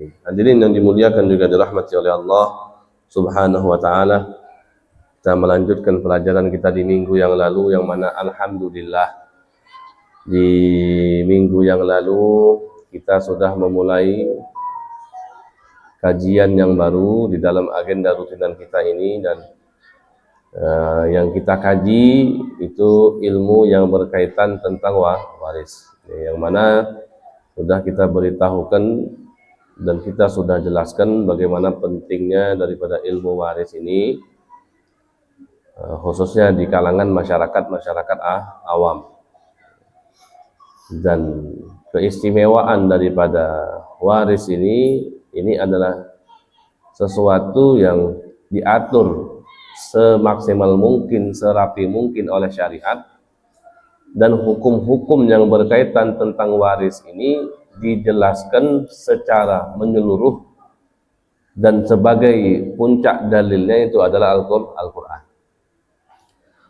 Hadirin yang dimuliakan juga dirahmati oleh Allah Subhanahu wa taala. Kita melanjutkan pelajaran kita di minggu yang lalu, yang mana alhamdulillah di minggu yang lalu kita sudah memulai kajian yang baru di dalam agenda rutinan kita ini, dan yang kita kaji itu ilmu yang berkaitan tentang waris, yang mana sudah kita beritahukan dan kita sudah jelaskan bagaimana pentingnya daripada ilmu waris ini, khususnya di kalangan masyarakat awam. Dan keistimewaan daripada waris ini adalah sesuatu yang diatur semaksimal mungkin, serapi mungkin oleh syariat, dan hukum-hukum yang berkaitan tentang waris ini dijelaskan secara menyeluruh, dan sebagai puncak dalilnya itu adalah Al-Quran.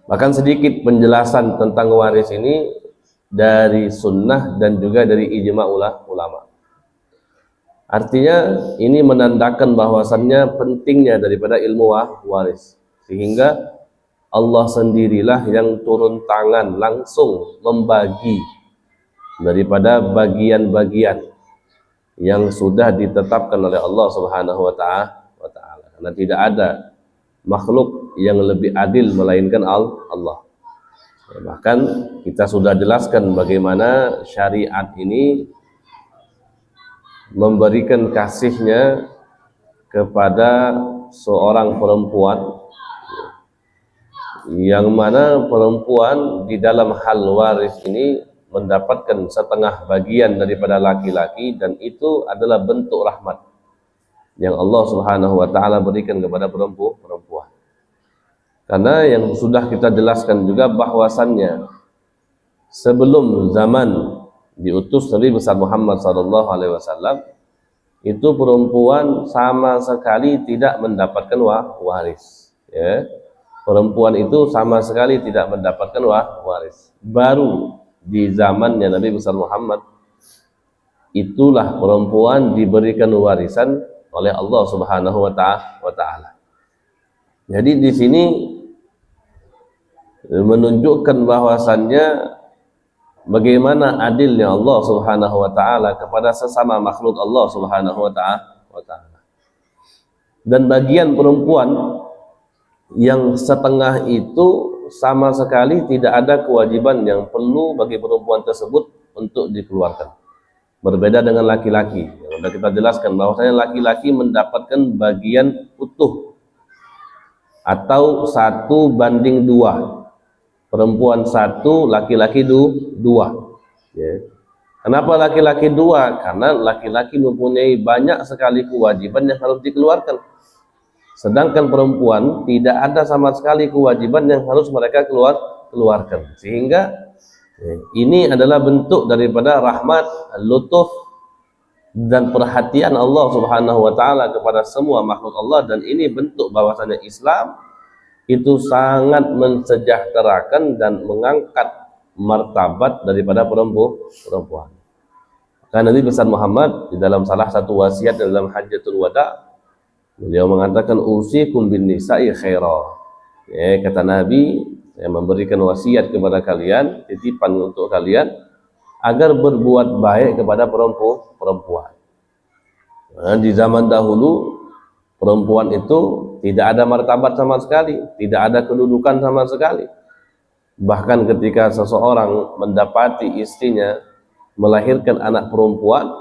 Bahkan sedikit penjelasan tentang waris ini dari sunnah dan juga dari ijma ulama. Artinya ini menandakan bahwasannya pentingnya daripada ilmu waris, sehingga Allah sendirilah yang turun tangan langsung membagi daripada bagian-bagian yang sudah ditetapkan oleh Allah Subhanahu wa taala. Karena tidak ada makhluk yang lebih adil melainkan Allah. Bahkan kita sudah jelaskan bagaimana syariat ini memberikan kasihnya kepada seorang perempuan, yang mana perempuan di dalam hal waris ini mendapatkan setengah bagian daripada laki-laki, dan itu adalah bentuk rahmat yang Allah Subhanahu wa taala berikan kepada perempuan. Karena yang sudah kita jelaskan juga bahwasannya sebelum zaman diutus Nabi besar Muhammad SAW, itu perempuan sama sekali tidak mendapatkan waris, ya. Perempuan itu sama sekali tidak mendapatkan waris. Baru di zamannya Nabi besar Muhammad, itulah perempuan diberikan warisan oleh Allah Subhanahu wa taala. Jadi di sini menunjukkan bahwasannya bagaimana adilnya Allah Subhanahu wa taala kepada sesama makhluk Allah Subhanahu wa taala. Dan bagian perempuan yang setengah itu sama sekali tidak ada kewajiban yang perlu bagi perempuan tersebut untuk dikeluarkan. Berbeda dengan laki-laki, yang sudah kita jelaskan bahwasanya laki-laki mendapatkan bagian utuh atau 1:2, perempuan 1, laki-laki 2. Ya. Kenapa laki-laki 2? Karena laki-laki mempunyai banyak sekali kewajiban yang harus dikeluarkan, sedangkan perempuan tidak ada sama sekali kewajiban yang harus mereka keluarkan. Sehingga ini adalah bentuk daripada rahmat, lutuf, dan perhatian Allah Subhanahu wa taala kepada semua makhluk Allah. Dan ini bentuk bahwasanya Islam itu sangat mensejahterakan dan mengangkat martabat daripada perempuan. Karena Nabi besar Muhammad di dalam salah satu wasiat dalam Hajjatul Wada, beliau mengatakan usikum bin nisa'i khaira. Ya, kata Nabi, saya memberikan wasiat kepada kalian, titipan untuk kalian agar berbuat baik kepada perempuan. Nah, di zaman dahulu perempuan itu tidak ada martabat sama sekali, tidak ada kedudukan sama sekali. Bahkan ketika seseorang mendapati istrinya melahirkan anak perempuan,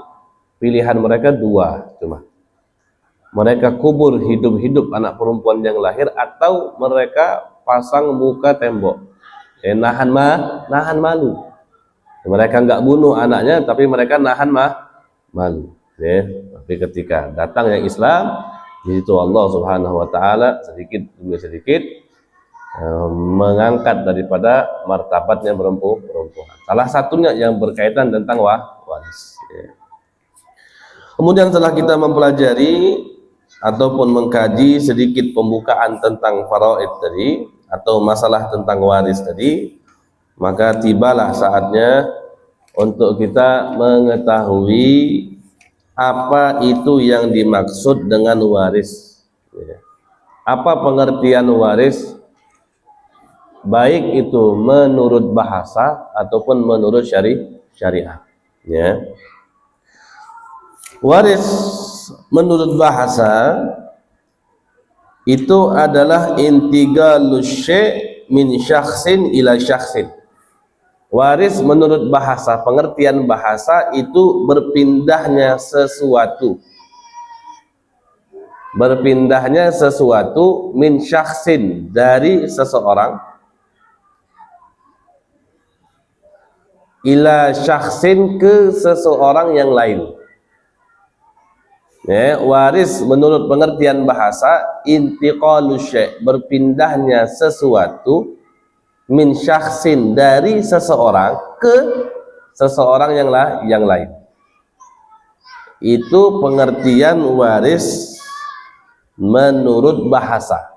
pilihan mereka 2 cuma. Mereka kubur hidup-hidup anak perempuan yang lahir, atau mereka pasang muka tembok, nahan malu. Mereka nggak bunuh anaknya, tapi mereka nahan malu. Tapi ketika datang yang Islam, di situ Allah Subhanahu wa taala sedikit demi sedikit mengangkat daripada martabatnya perempuan. Salah satunya yang berkaitan tentang waris. Kemudian setelah kita mempelajari ataupun mengkaji sedikit pembukaan tentang faraid tadi, atau masalah tentang waris tadi, maka tibalah saatnya untuk kita mengetahui apa itu yang dimaksud dengan waris. Apa pengertian waris, baik itu menurut bahasa ataupun menurut syariat. Ya. Waris menurut bahasa itu adalah intigalus syai' min syakhsin ila syakhsin. Waris menurut bahasa, pengertian bahasa itu berpindahnya sesuatu. Berpindahnya sesuatu min syakhsin, dari seseorang, ila syakhsin, ke seseorang yang lain. Ya, waris menurut pengertian bahasa intiqalus syai', berpindahnya sesuatu min syakhsin, dari seseorang ke seseorang yang lain. Itu pengertian waris menurut bahasa.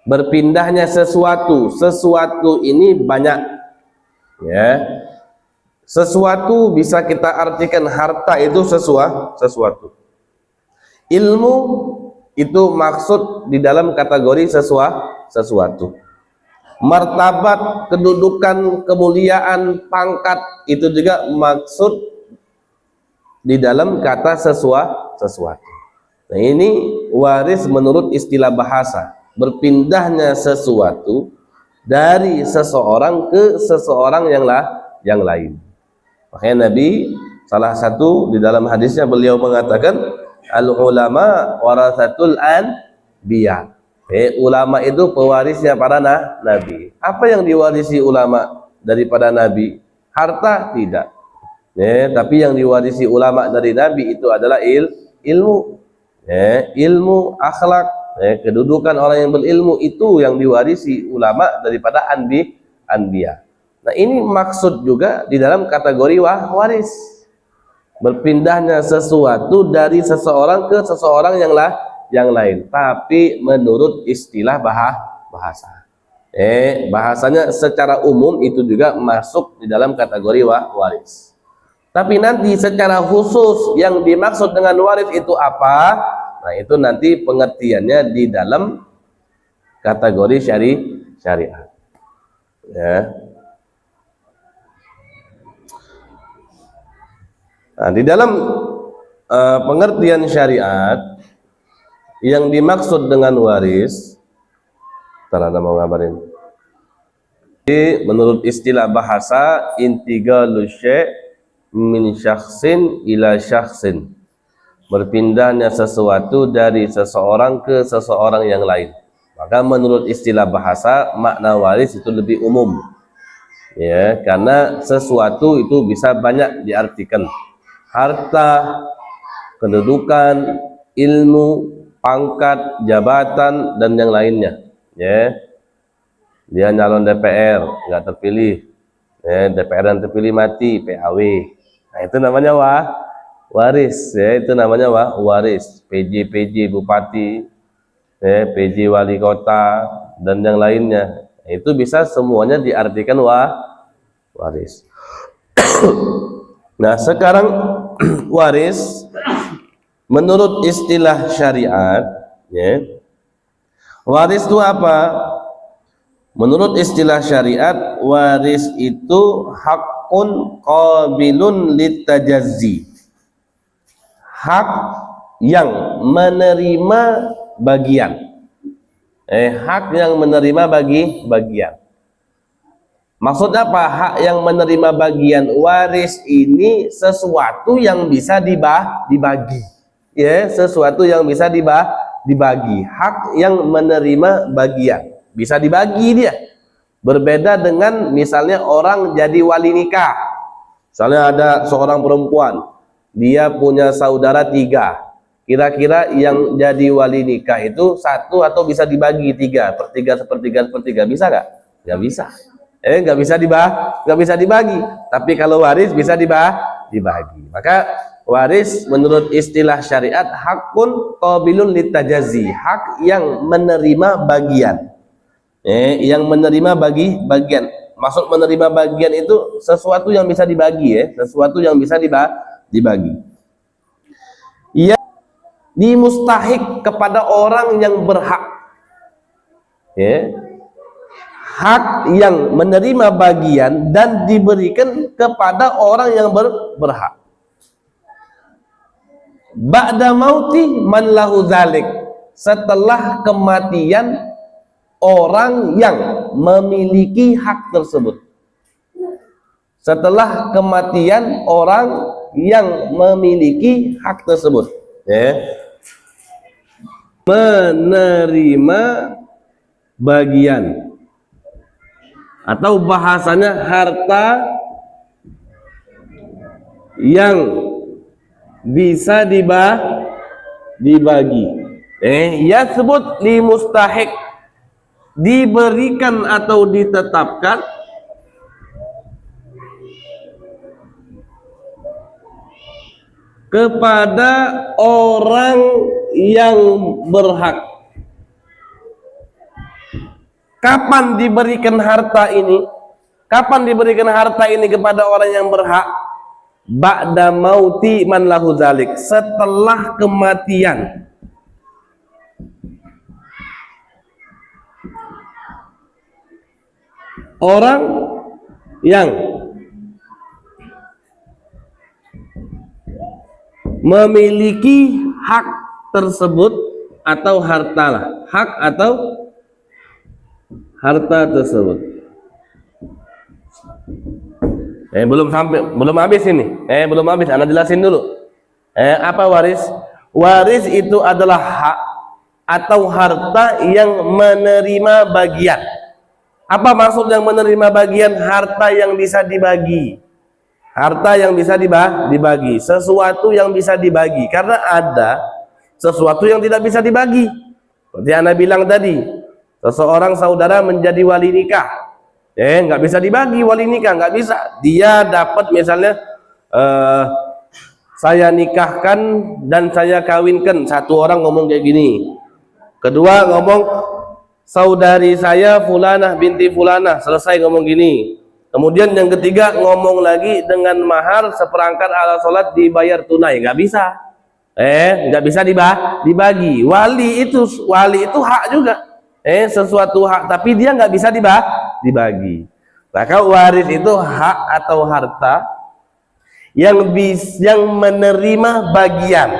Berpindahnya sesuatu, sesuatu ini banyak. Ya. Sesuatu bisa kita artikan harta itu sesuatu. Ilmu itu maksud di dalam kategori sesuatu. Martabat, kedudukan, kemuliaan, pangkat itu juga maksud di dalam kata sesuatu. Nah, ini waris menurut istilah bahasa, berpindahnya sesuatu dari seseorang ke seseorang yang lain. Makanya Nabi salah satu di dalam hadisnya beliau mengatakan al ulama warasatul anbiya. Ulama itu pewarisnya para nabi. Apa yang diwarisi ulama daripada nabi? Harta tidak. Tapi yang diwarisi ulama dari nabi itu adalah ilmu. Ilmu, akhlak, kedudukan orang yang berilmu, itu yang diwarisi ulama daripada anbiya. Nah, ini maksud juga di dalam kategori waris. Berpindahnya sesuatu dari seseorang ke seseorang yang lain, tapi menurut istilah bahasa. Bahasanya secara umum itu juga masuk di dalam kategori waris. Tapi nanti secara khusus yang dimaksud dengan waris itu apa? Nah, itu nanti pengertiannya di dalam kategori syariat. Ya. Nah, di dalam pengertian syariat yang dimaksud dengan waris, Anda mau ngabarin. Jadi, menurut istilah bahasa intigalus syai' min syakhsin ila syakhsin, berpindahnya sesuatu dari seseorang ke seseorang yang lain. Maka menurut istilah bahasa makna waris itu lebih umum. Ya, karena sesuatu itu bisa banyak diartikan. Harta, kedudukan, ilmu, pangkat, jabatan, dan yang lainnya. Ya, dia nyalon DPR nggak terpilih, DPR yang terpilih mati, PAW. Nah, itu namanya waris. Ya, itu namanya waris. PJ bupati, PJ wali kota, dan yang lainnya. Itu bisa semuanya diartikan waris. Nah, sekarang waris menurut istilah syariat, ya, waris itu apa? Menurut istilah syariat, waris itu hakun qabilun litajazzi, hak yang menerima bagian. Hak yang menerima bagian. Maksudnya apa? Hak yang menerima bagian. Waris ini sesuatu yang bisa dibagi. Ya, sesuatu yang bisa dibagi. Hak yang menerima bagian. Bisa dibagi dia. Berbeda dengan misalnya orang jadi wali nikah. Misalnya ada seorang perempuan, dia punya saudara 3. Kira-kira yang jadi wali nikah itu 1 atau bisa dibagi 3, sepertiga. Bisa nggak? Nggak bisa. Nggak bisa dibagi. Tapi kalau waris bisa dibagi. Maka waris menurut istilah syariat hakun qabilun litajazzi, hak yang menerima bagian. Yang menerima bagian. Maksud menerima bagian itu sesuatu yang bisa dibagi, sesuatu yang bisa dibagi. dimustahik kepada orang yang berhak. Ya. Hak yang menerima bagian dan diberikan kepada orang yang berhak. Ba'da mauti man lahu dzalik, setelah kematian orang yang memiliki hak tersebut. Setelah kematian orang yang memiliki hak tersebut, ya. Menerima bagian, atau bahasanya harta yang bisa dibagi. Ya sebut li mustahik, diberikan atau ditetapkan kepada orang yang berhak. Kapan diberikan harta ini? Kapan diberikan harta ini kepada orang yang berhak? Ba'da mauti man lahu dzalik, setelah kematian orang yang memiliki hak tersebut atau harta, hak atau harta tersebut. Belum habis ini. Belum habis. Anda jelasin dulu. Apa waris? Waris itu adalah hak atau harta yang menerima bagian. Apa maksud yang menerima bagian? Harta yang bisa dibagi. Harta yang bisa dibagi. Sesuatu yang bisa dibagi. Karena ada sesuatu yang tidak bisa dibagi. Seperti Anda bilang tadi, seseorang saudara menjadi wali nikah. Nggak bisa dibagi wali nikah, nggak bisa. Dia dapat misalnya saya nikahkan dan saya kawinkan. Satu orang ngomong kayak gini, kedua ngomong saudari saya fulanah binti fulanah, selesai ngomong gini. Kemudian yang ketiga ngomong lagi dengan mahar seperangkat alat sholat dibayar tunai. Nggak bisa. Nggak bisa dibagi. Wali itu hak juga. Sesuatu hak, tapi dia nggak bisa dibagi. Maka waris itu hak atau harta yang menerima bagian.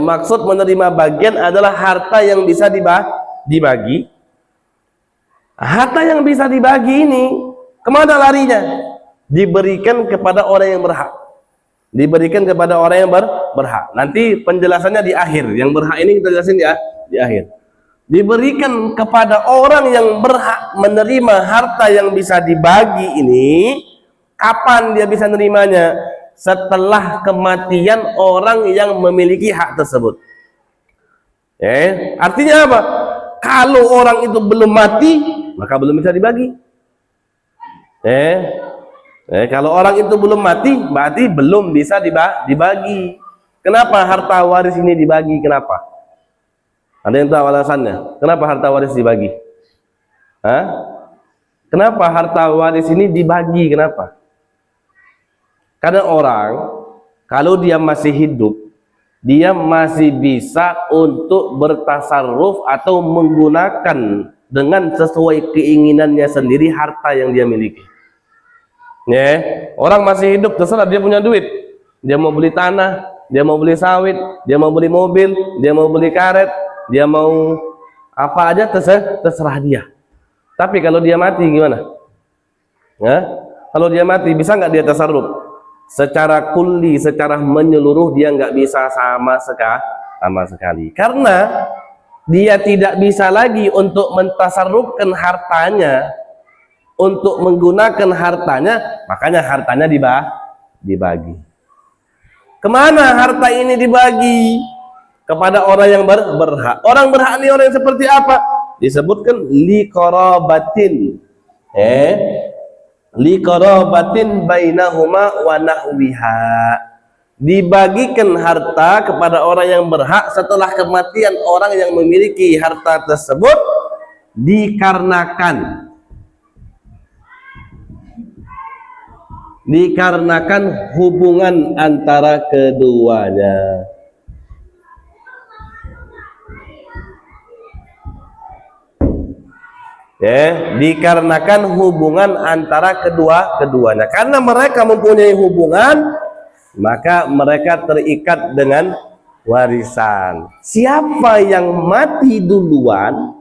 Maksud menerima bagian adalah harta yang bisa dibagi. Harta yang bisa dibagi ini kemana larinya? Diberikan kepada orang yang berhak. Diberikan kepada orang yang berhak. Nanti penjelasannya di akhir. Yang berhak ini kita jelasin di akhir. Diberikan kepada orang yang berhak menerima harta yang bisa dibagi ini. Kapan dia bisa menerimanya? Setelah kematian orang yang memiliki hak tersebut. Artinya apa? Kalau orang itu belum mati, maka belum bisa dibagi. Kalau orang itu belum mati, berarti belum bisa dibagi. Kenapa harta waris ini dibagi? Kenapa? Ada yang tahu alasannya? Kenapa harta waris dibagi? Kenapa harta waris ini dibagi? Kenapa? Karena orang, kalau dia masih hidup, dia masih bisa untuk bertasarruf atau menggunakan dengan sesuai keinginannya sendiri harta yang dia miliki. Orang masih hidup, terserah dia punya duit. Dia mau beli tanah, dia mau beli sawit, dia mau beli mobil, dia mau beli karet, dia mau apa aja terserah dia. Tapi kalau dia mati gimana? Kalau dia mati bisa nggak dia tasarruf? Secara kulli, secara menyeluruh dia nggak bisa sama sekali. Karena dia tidak bisa lagi untuk mentasarrufkan hartanya, untuk menggunakan hartanya, makanya hartanya dibagi. Kemana harta ini dibagi? Kepada orang yang berhak. Orang berhak ini orang yang seperti apa? Disebutkan liqarabatin. Liqarabatin bainahuma wa nahwiha. Dibagikan harta kepada orang yang berhak setelah kematian orang yang memiliki harta tersebut dikarenakan hubungan antara keduanya. dikarenakan hubungan antara keduanya. Karena mereka mempunyai hubungan, maka mereka terikat dengan warisan. Siapa yang mati duluan,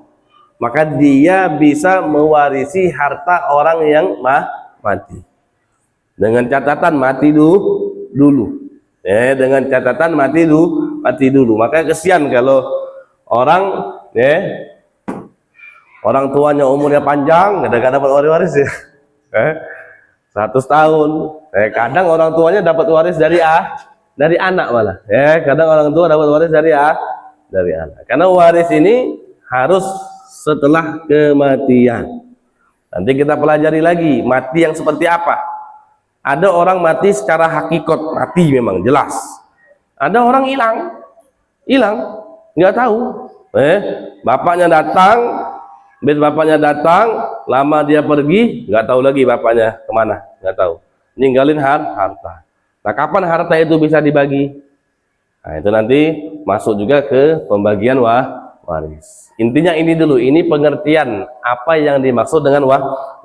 maka dia bisa mewarisi harta orang yang mati. Dengan catatan mati dulu. Dengan catatan mati dulu. Maka kesian kalau orang orang tuanya umurnya panjang, kadang-kadang dapat waris ya. 100 tahun. Kadang orang tuanya dapat waris dari anak malah. Kadang orang tua dapat waris dari anak. Karena waris ini harus setelah kematian. Nanti kita pelajari lagi mati yang seperti apa. Ada orang mati secara hakikat, mati memang jelas. Ada orang hilang, nggak tahu. Bapaknya datang, lama dia pergi, nggak tahu lagi bapaknya kemana, nggak tahu. Ninggalin harta. Nah, kapan harta itu bisa dibagi? Nah, itu nanti masuk juga ke pembagian waris. Intinya ini dulu, ini pengertian apa yang dimaksud dengan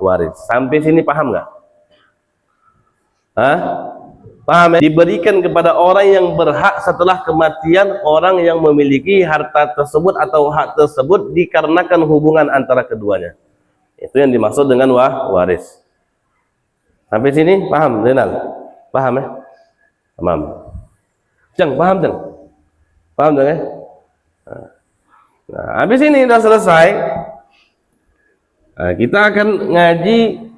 waris. Sampai sini paham nggak? Paham ya? Diberikan kepada orang yang berhak setelah kematian orang yang memiliki harta tersebut atau hak tersebut dikarenakan hubungan antara keduanya. Itu yang dimaksud dengan waris. Sampai sini paham, Zainal? Paham ya? Paham. Paham Jeng? Paham Jeng ya? Nah, habis ini sudah selesai. Nah, kita akan ngaji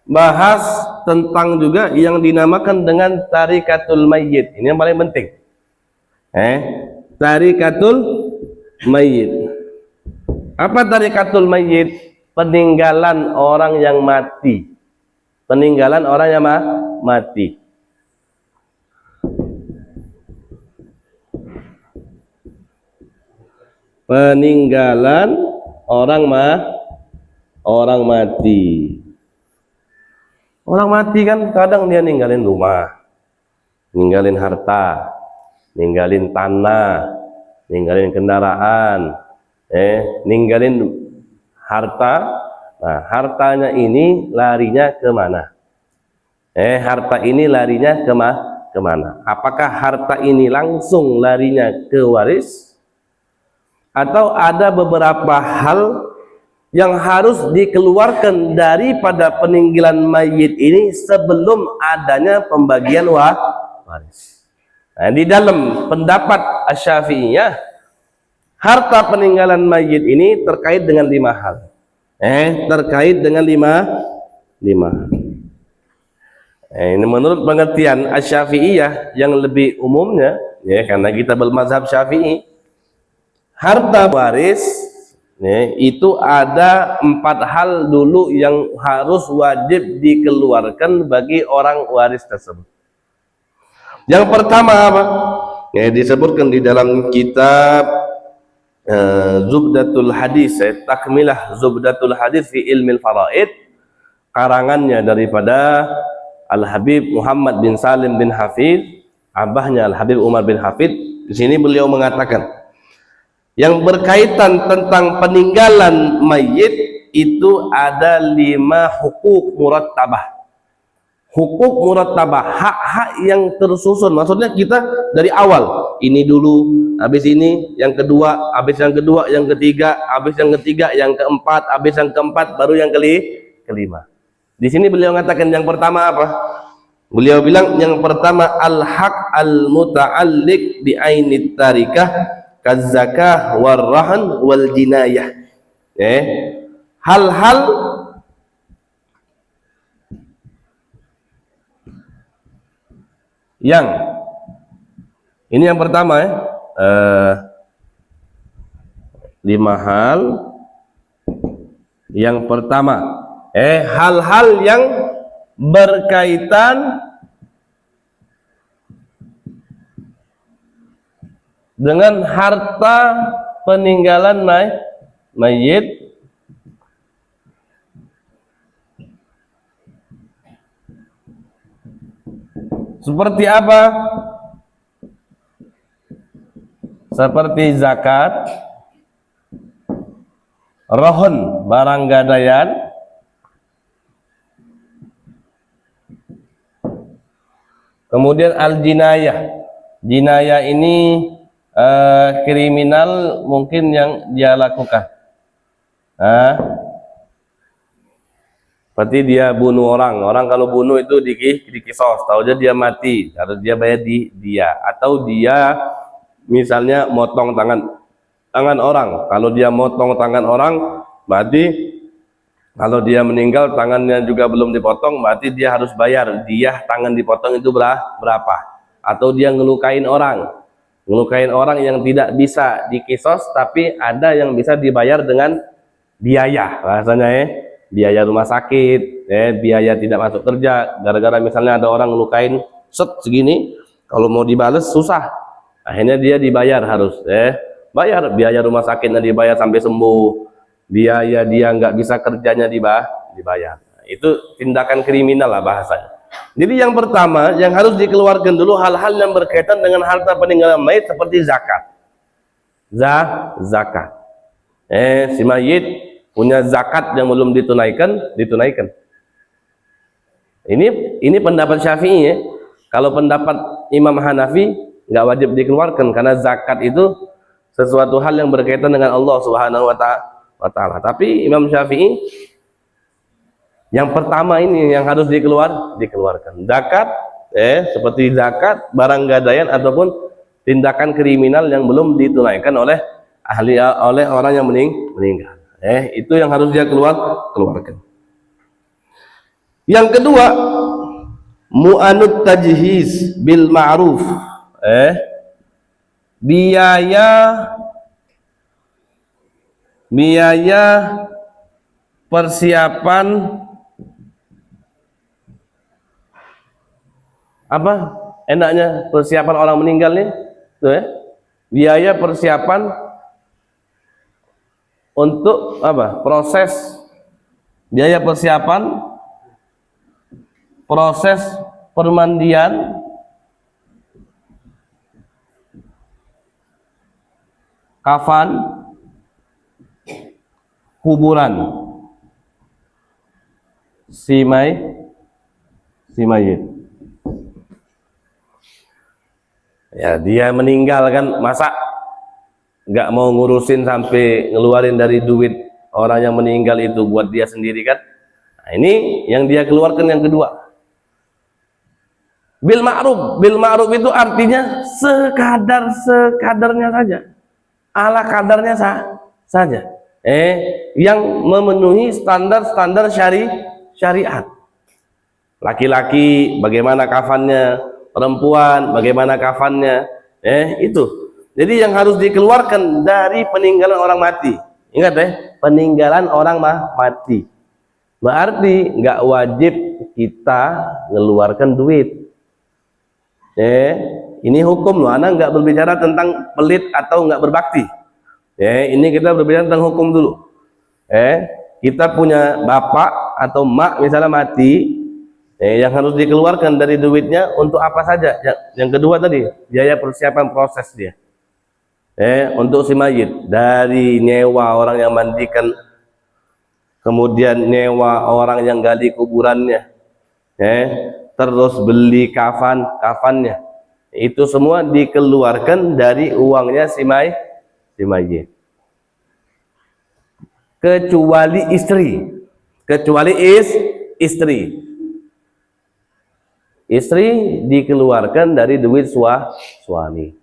bahas tentang juga yang dinamakan dengan tarikatul mayyit. Ini yang paling penting. Tarikatul mayyit. Apa tarikatul mayyit? Peninggalan orang yang mati. Peninggalan orang yang mati. Peninggalan orang mati. Orang mati kan kadang dia ninggalin rumah, ninggalin harta, ninggalin tanah, ninggalin kendaraan, ninggalin harta. Nah, hartanya ini larinya kemana? Harta ini larinya kemana? Apakah harta ini langsung larinya ke waris? Atau ada beberapa hal yang harus dikeluarkan daripada peninggalan mayit ini sebelum adanya pembagian waris. Nah, di dalam pendapat Asy-Syafi'iyah, harta peninggalan mayit ini terkait dengan 5 hal. Terkait dengan 5 hal. Ini menurut pengertian Asy-Syafi'iyah yang lebih umumnya, karena kita bermazhab Syafi'i, harta waris itu ada 4 hal dulu yang harus wajib dikeluarkan bagi orang waris tersebut. Yang pertama apa? Disebutkan di dalam kitab Zubdatul Hadis, takmilah Zubdatul Hadis fi Ilmil Faraid, karangannya daripada Al-Habib Muhammad bin Salim bin Hafid, abahnya Al-Habib Umar bin Hafid. Di sini beliau mengatakan yang berkaitan tentang peninggalan mayit itu ada 5 hukuk murattabah. Hukuk murattabah, hak-hak yang tersusun. Maksudnya kita dari awal, ini dulu, habis ini yang kedua, habis yang kedua, yang ketiga, habis yang ketiga, yang keempat, habis yang keempat, baru yang kelima. Di sini beliau mengatakan yang pertama apa? Beliau bilang yang pertama al-haq al-muta'alliq bi ainit tarikah kazakah warrahan wal jinayah. Hal-hal yang ini yang pertama 5 hal. Yang pertama hal-hal yang berkaitan dengan harta peninggalan mayit seperti apa? Seperti zakat, Rohon, barang gadaian. Kemudian al-jinayah. Jinayah ini kriminal mungkin yang dia lakukan. Berarti dia bunuh orang. Orang kalau bunuh itu dikisos, tahu aja dia mati, harus dia bayar dia. Atau dia misalnya motong tangan orang. Kalau dia motong tangan orang, berarti kalau dia meninggal tangannya juga belum dipotong, berarti dia harus bayar dia tangan dipotong itu berapa. Atau dia ngelukain orang yang tidak bisa dikisos, tapi ada yang bisa dibayar dengan biaya, bahasanya biaya rumah sakit, biaya tidak masuk kerja, gara-gara misalnya ada orang ngelukain segini, kalau mau dibales susah, akhirnya dia dibayar, harus bayar biaya rumah sakitnya, dibayar sampai sembuh, biaya dia nggak bisa kerjanya dibayar. Itu tindakan kriminal lah bahasanya. Jadi yang pertama yang harus dikeluarkan dulu hal-hal yang berkaitan dengan harta peninggalan mayit seperti zakat. Zakat. Si mayit punya zakat yang belum ditunaikan. Ini pendapat Syafi'i ya. Kalau pendapat Imam Hanafi nggak wajib dikeluarkan karena zakat itu sesuatu hal yang berkaitan dengan Allah Subhanahu wa Ta'ala. Tapi Imam Syafi'i yang pertama ini yang harus dikeluarkan. Zakat, seperti zakat, barang gadaian ataupun tindakan kriminal yang belum ditunaikan oleh orang yang meninggal. Itu yang harus dia keluarkan. Yang kedua, mu'anud tajhiz bil ma'ruf. Biaya persiapan apa enaknya persiapan orang meninggal nih tuh biaya persiapan untuk apa, biaya persiapan proses permandian, kafan, kuburan si mayit. Ya dia meninggal kan, masa nggak mau ngurusin sampai ngeluarin dari duit orang yang meninggal itu buat dia sendiri kan. Nah, ini yang dia keluarkan yang kedua. Bil ma'ruf itu artinya sekadarnya saja, ala kadarnya saja. Yang memenuhi standar syariat. Laki-laki bagaimana kafannya, perempuan bagaimana kafannya, itu. Jadi yang harus dikeluarkan dari peninggalan orang mati. Ingat peninggalan orang mati. Berarti nggak wajib kita ngeluarkan duit. Ini hukum loh, anak nggak berbicara tentang pelit atau nggak berbakti. Ini kita berbicara tentang hukum dulu. Kita punya bapak atau mak misalnya mati, yang harus dikeluarkan dari duitnya untuk apa saja. Yang kedua tadi, biaya persiapan proses dia. Untuk si mayit, dari nyewa orang yang mandikan, kemudian nyewa orang yang gali kuburannya, terus beli kafannya, itu semua dikeluarkan dari uangnya si mayit. Kecuali istri dikeluarkan dari duit suami.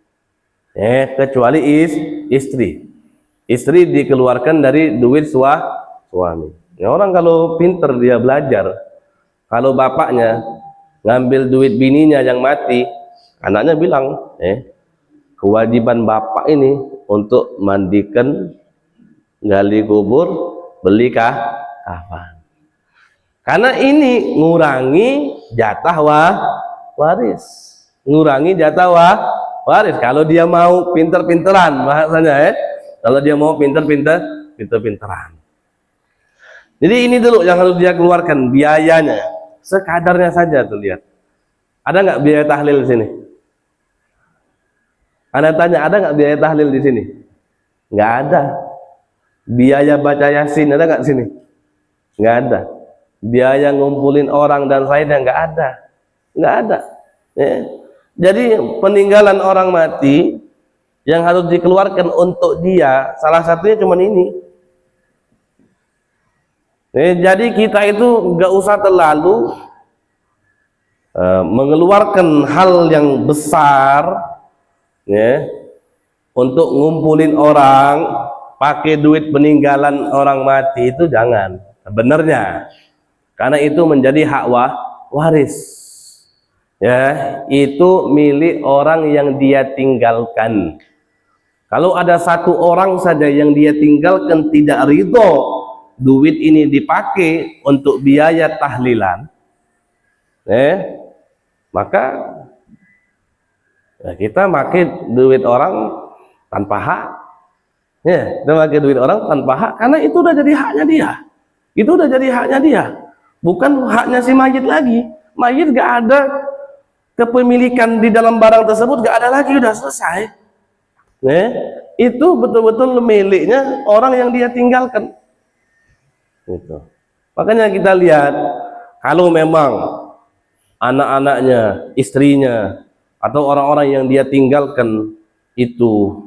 Kecuali istri dikeluarkan dari duit suami. Ya, orang kalau pinter dia belajar, kalau bapaknya ngambil duit bininya yang mati, anaknya bilang, kewajiban bapak ini untuk mandikan, gali kubur, beli kafan. Karena ini ngurangi jatah waris. Kalau dia mau pinter-pinteran bahasanya, kalau dia mau pinter-pinteran. Jadi ini dulu yang harus dia keluarkan biayanya, sekadarnya saja tuh, lihat. Ada nggak biaya tahlil di sini? Anda tanya, ada nggak biaya tahlil di sini? Nggak ada. Biaya baca Yasin ada nggak sini? Nggak ada. Biaya ngumpulin orang dan lainnya nggak ada. Nggak ada. Ya. Jadi peninggalan orang mati yang harus dikeluarkan untuk dia, salah satunya cuma ini. Jadi kita itu nggak usah terlalu mengeluarkan hal yang besar, ya, untuk ngumpulin orang, pakai duit peninggalan orang mati itu jangan. Sebenarnya, karena itu menjadi hak waris. Ya, itu milik orang yang dia tinggalkan. Kalau ada satu orang saja yang dia tinggalkan tidak ridho duit ini dipakai untuk biaya tahlilan, maka ya, kita pakai duit orang tanpa hak. Ya, kita pakai duit orang tanpa hak karena itu udah jadi haknya dia. Itu udah jadi haknya dia. Bukan haknya si mayit lagi. Mayit gak ada kepemilikan di dalam barang tersebut, gak ada lagi, udah selesai. Itu betul-betul miliknya orang yang dia tinggalkan. Gitu. Makanya kita lihat, kalau memang anak-anaknya, istrinya, atau orang-orang yang dia tinggalkan itu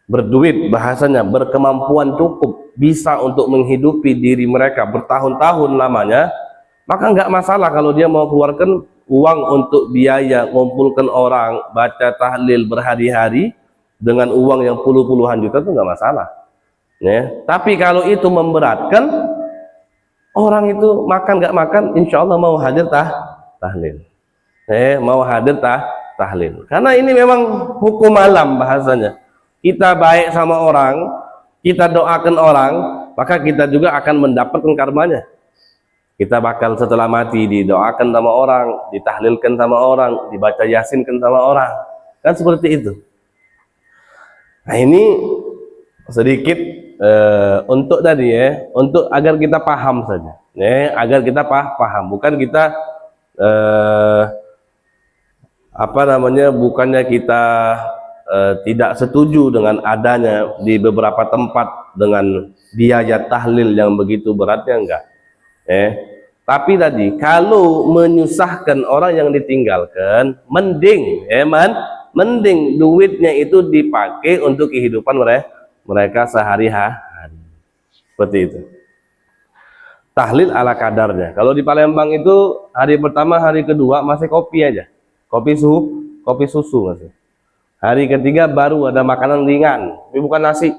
berduit, bahasanya berkemampuan cukup, bisa untuk menghidupi diri mereka bertahun-tahun lamanya, maka nggak masalah kalau dia mau keluarkan uang untuk biaya ngumpulkan orang, baca tahlil berhari-hari dengan uang yang puluhan juta, itu nggak masalah. Ya. Tapi kalau itu memberatkan, orang itu makan nggak makan, insya Allah mau hadir tahlil. Mau hadir tahlil. Karena ini memang hukum alam bahasanya. Kita baik sama orang, kita doakan orang, maka kita juga akan mendapatkan karmanya. Kita bakal setelah mati didoakan sama orang, ditahlilkan sama orang, dibaca yasinkan sama orang. Kan seperti itu. Nah ini sedikit untuk tadi ya, untuk agar kita paham saja. Agar kita paham, bukan kita bukannya kita tidak setuju dengan adanya di beberapa tempat dengan biaya tahlil yang begitu beratnya, enggak. Tapi tadi kalau menyusahkan orang yang ditinggalkan, mending mending duitnya itu dipakai untuk kehidupan mereka sehari-hari. Seperti itu. Tahlil ala kadarnya. Kalau di Palembang itu hari pertama, hari kedua masih kopi aja, kopi susu masih. Hari ketiga baru ada makanan ringan, tapi bukan nasi,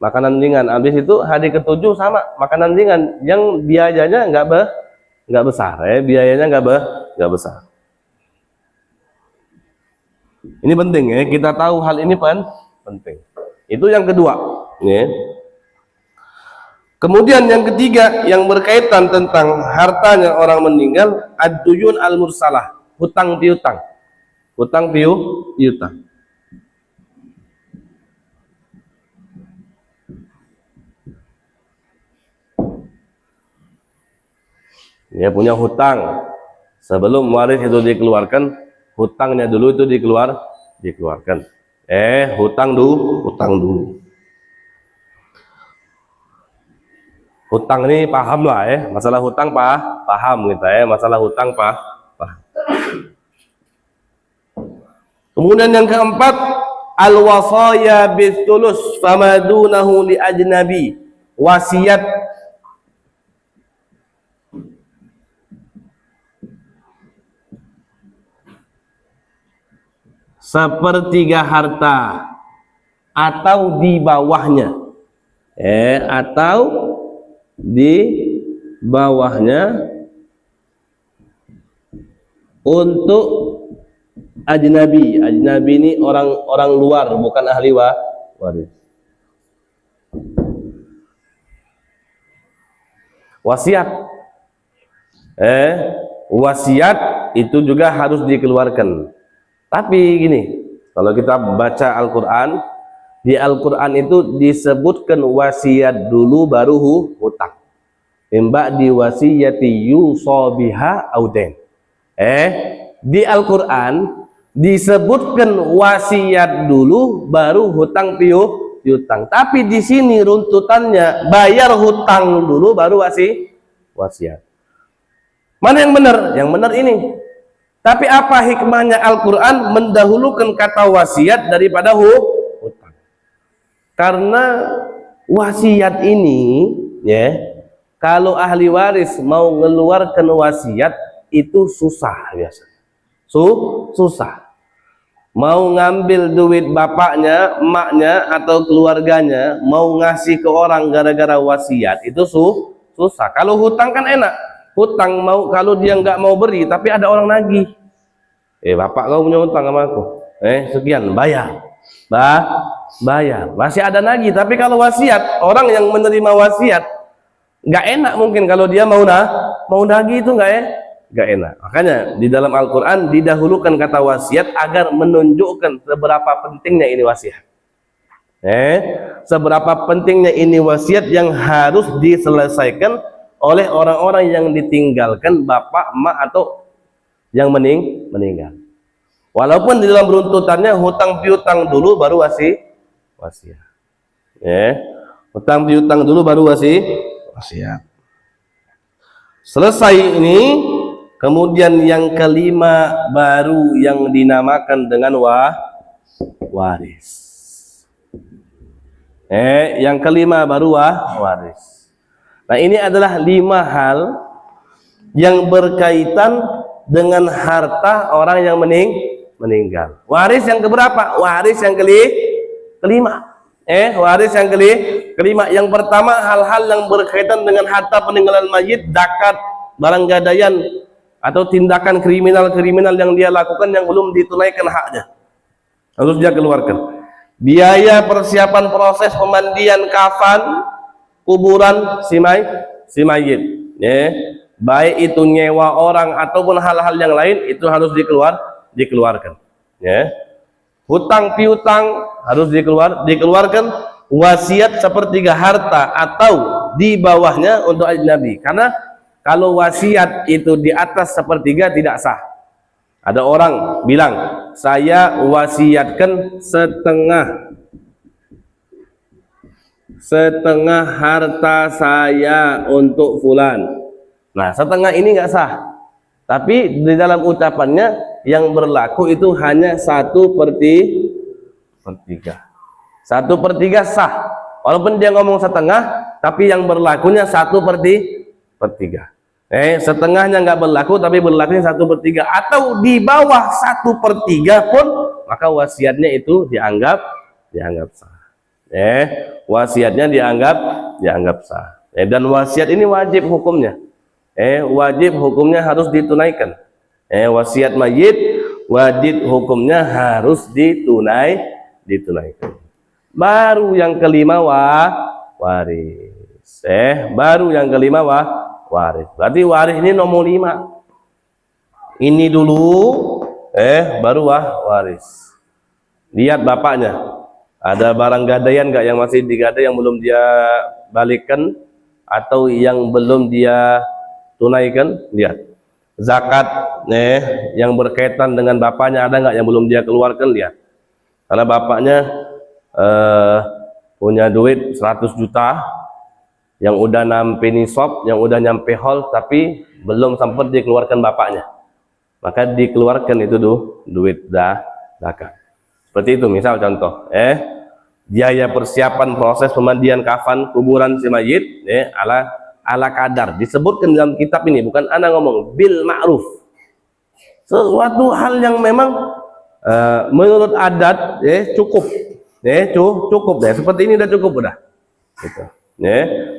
makanan ringan. Habis itu hari ketujuh sama makanan ringan, yang biayanya nggak besar, biayanya nggak besar. Ini penting ya, kita tahu hal ini penting. Itu yang kedua. Ya. Kemudian yang ketiga yang berkaitan tentang hartanya orang meninggal, ad-duyun al-mursalah, hutang piutang. Hutang piutang. Dia punya hutang, sebelum waris itu dikeluarkan, hutangnya dulu itu dikeluarkan. Hutang dulu. Hutang ini paham lah ya, masalah hutang paham kita ya, masalah hutang paham. Kemudian yang keempat, al-wasaya bitulus famadunahu li ajnabi, wasiat sepertiga harta atau di bawahnya, atau di bawahnya untuk ajnabi. Ajnabi ini orang luar, bukan ahli waris. Wasiat, wasiat itu juga harus dikeluarkan. Tapi gini, kalau kita baca Al-Quran, di Al-Quran itu disebutkan wasiat dulu baru hutang. Imba di wasiyati yusobiha auden. Di Al-Quran disebutkan wasiat dulu baru hutang piutang. Tapi di sini runtutannya bayar hutang dulu baru wasiat. Mana yang benar? Yang benar ini. Tapi apa hikmahnya Al-Quran mendahulukan kata wasiat daripada hutang? Karena wasiat ini, ya, kalau ahli waris mau mengeluarkan wasiat itu susah biasanya. Susah. Mau ngambil duit bapaknya, emaknya, atau keluarganya, mau ngasih ke orang gara-gara wasiat itu susah. Kalau hutang kan enak. Hutang mau, kalau dia nggak mau beri tapi ada orang nagih, bapak kau punya hutang sama aku, sekian, bayar, bayar, masih ada nagih. Tapi kalau wasiat, orang yang menerima wasiat nggak enak, mungkin kalau dia mau nagih itu nggak enak. Makanya di dalam Al-Quran didahulukan kata wasiat agar menunjukkan seberapa pentingnya ini wasiat. Seberapa pentingnya ini wasiat yang harus diselesaikan oleh orang-orang yang ditinggalkan bapak, emak, atau yang meninggal. Walaupun di dalam runtutannya hutang piutang dulu baru wasiat. Hutang piutang dulu baru wasiat. Selesai ini, kemudian yang kelima baru yang dinamakan dengan waris. Yang kelima baru waris. Nah, ini adalah 5 hal yang berkaitan dengan harta orang yang meninggal. Waris yang keberapa? Waris yang kelima. Waris yang kelima. Yang pertama, hal-hal yang berkaitan dengan harta peninggalan mayit, zakat, barang gadaian, atau tindakan kriminal yang dia lakukan yang belum ditunaikan haknya, harus dia keluarkan. Biaya persiapan proses pemandian, kafan, kuburan si mayit, baik itu nyewa orang ataupun hal-hal yang lain, itu harus dikeluarkan. Hutang piutang harus dikeluarkan. Wasiat sepertiga harta atau di bawahnya untuk ajnabi, karena kalau wasiat itu di atas sepertiga tidak sah. Ada orang bilang, saya wasiatkan setengah harta saya untuk fulan. Nah, setengah ini nggak sah. Tapi di dalam ucapannya yang berlaku itu hanya 1/3. 1/3 sah. Walaupun dia ngomong setengah, tapi yang berlakunya 1/3. Setengahnya nggak berlaku, tapi berlakunya 1/3. Atau di bawah 1/3 pun, maka wasiatnya itu dianggap sah. Wasiatnya dianggap sah. Dan wasiat ini wajib hukumnya. Wajib hukumnya harus ditunaikan. Wasiat mayit wajib hukumnya harus ditunaikan. Baru yang kelima waris. Baru yang kelima waris. Berarti waris ini nomor 5. Ini dulu, baru waris. Lihat bapaknya. Ada barang gadaian nggak yang masih digadai yang belum dia balikkan atau yang belum dia tunaikan? Lihat. Zakat, yang berkaitan dengan bapaknya ada nggak yang belum dia keluarkan? Lihat. Karena bapaknya punya duit 100 juta yang udah nyampe nisab, yang udah nyampe haul, tapi belum sempat dikeluarkan bapaknya, maka dikeluarkan itu duit zakat. Seperti itu, misal contoh, biaya persiapan proses pemandian, kafan, kuburan si mayit, ala kadar. Disebutkan dalam kitab ini, bukan ana ngomong, bil ma'ruf. Suatu hal yang memang menurut adat, cukup. Cukup deh. Seperti ini udah cukup udah. Gitu.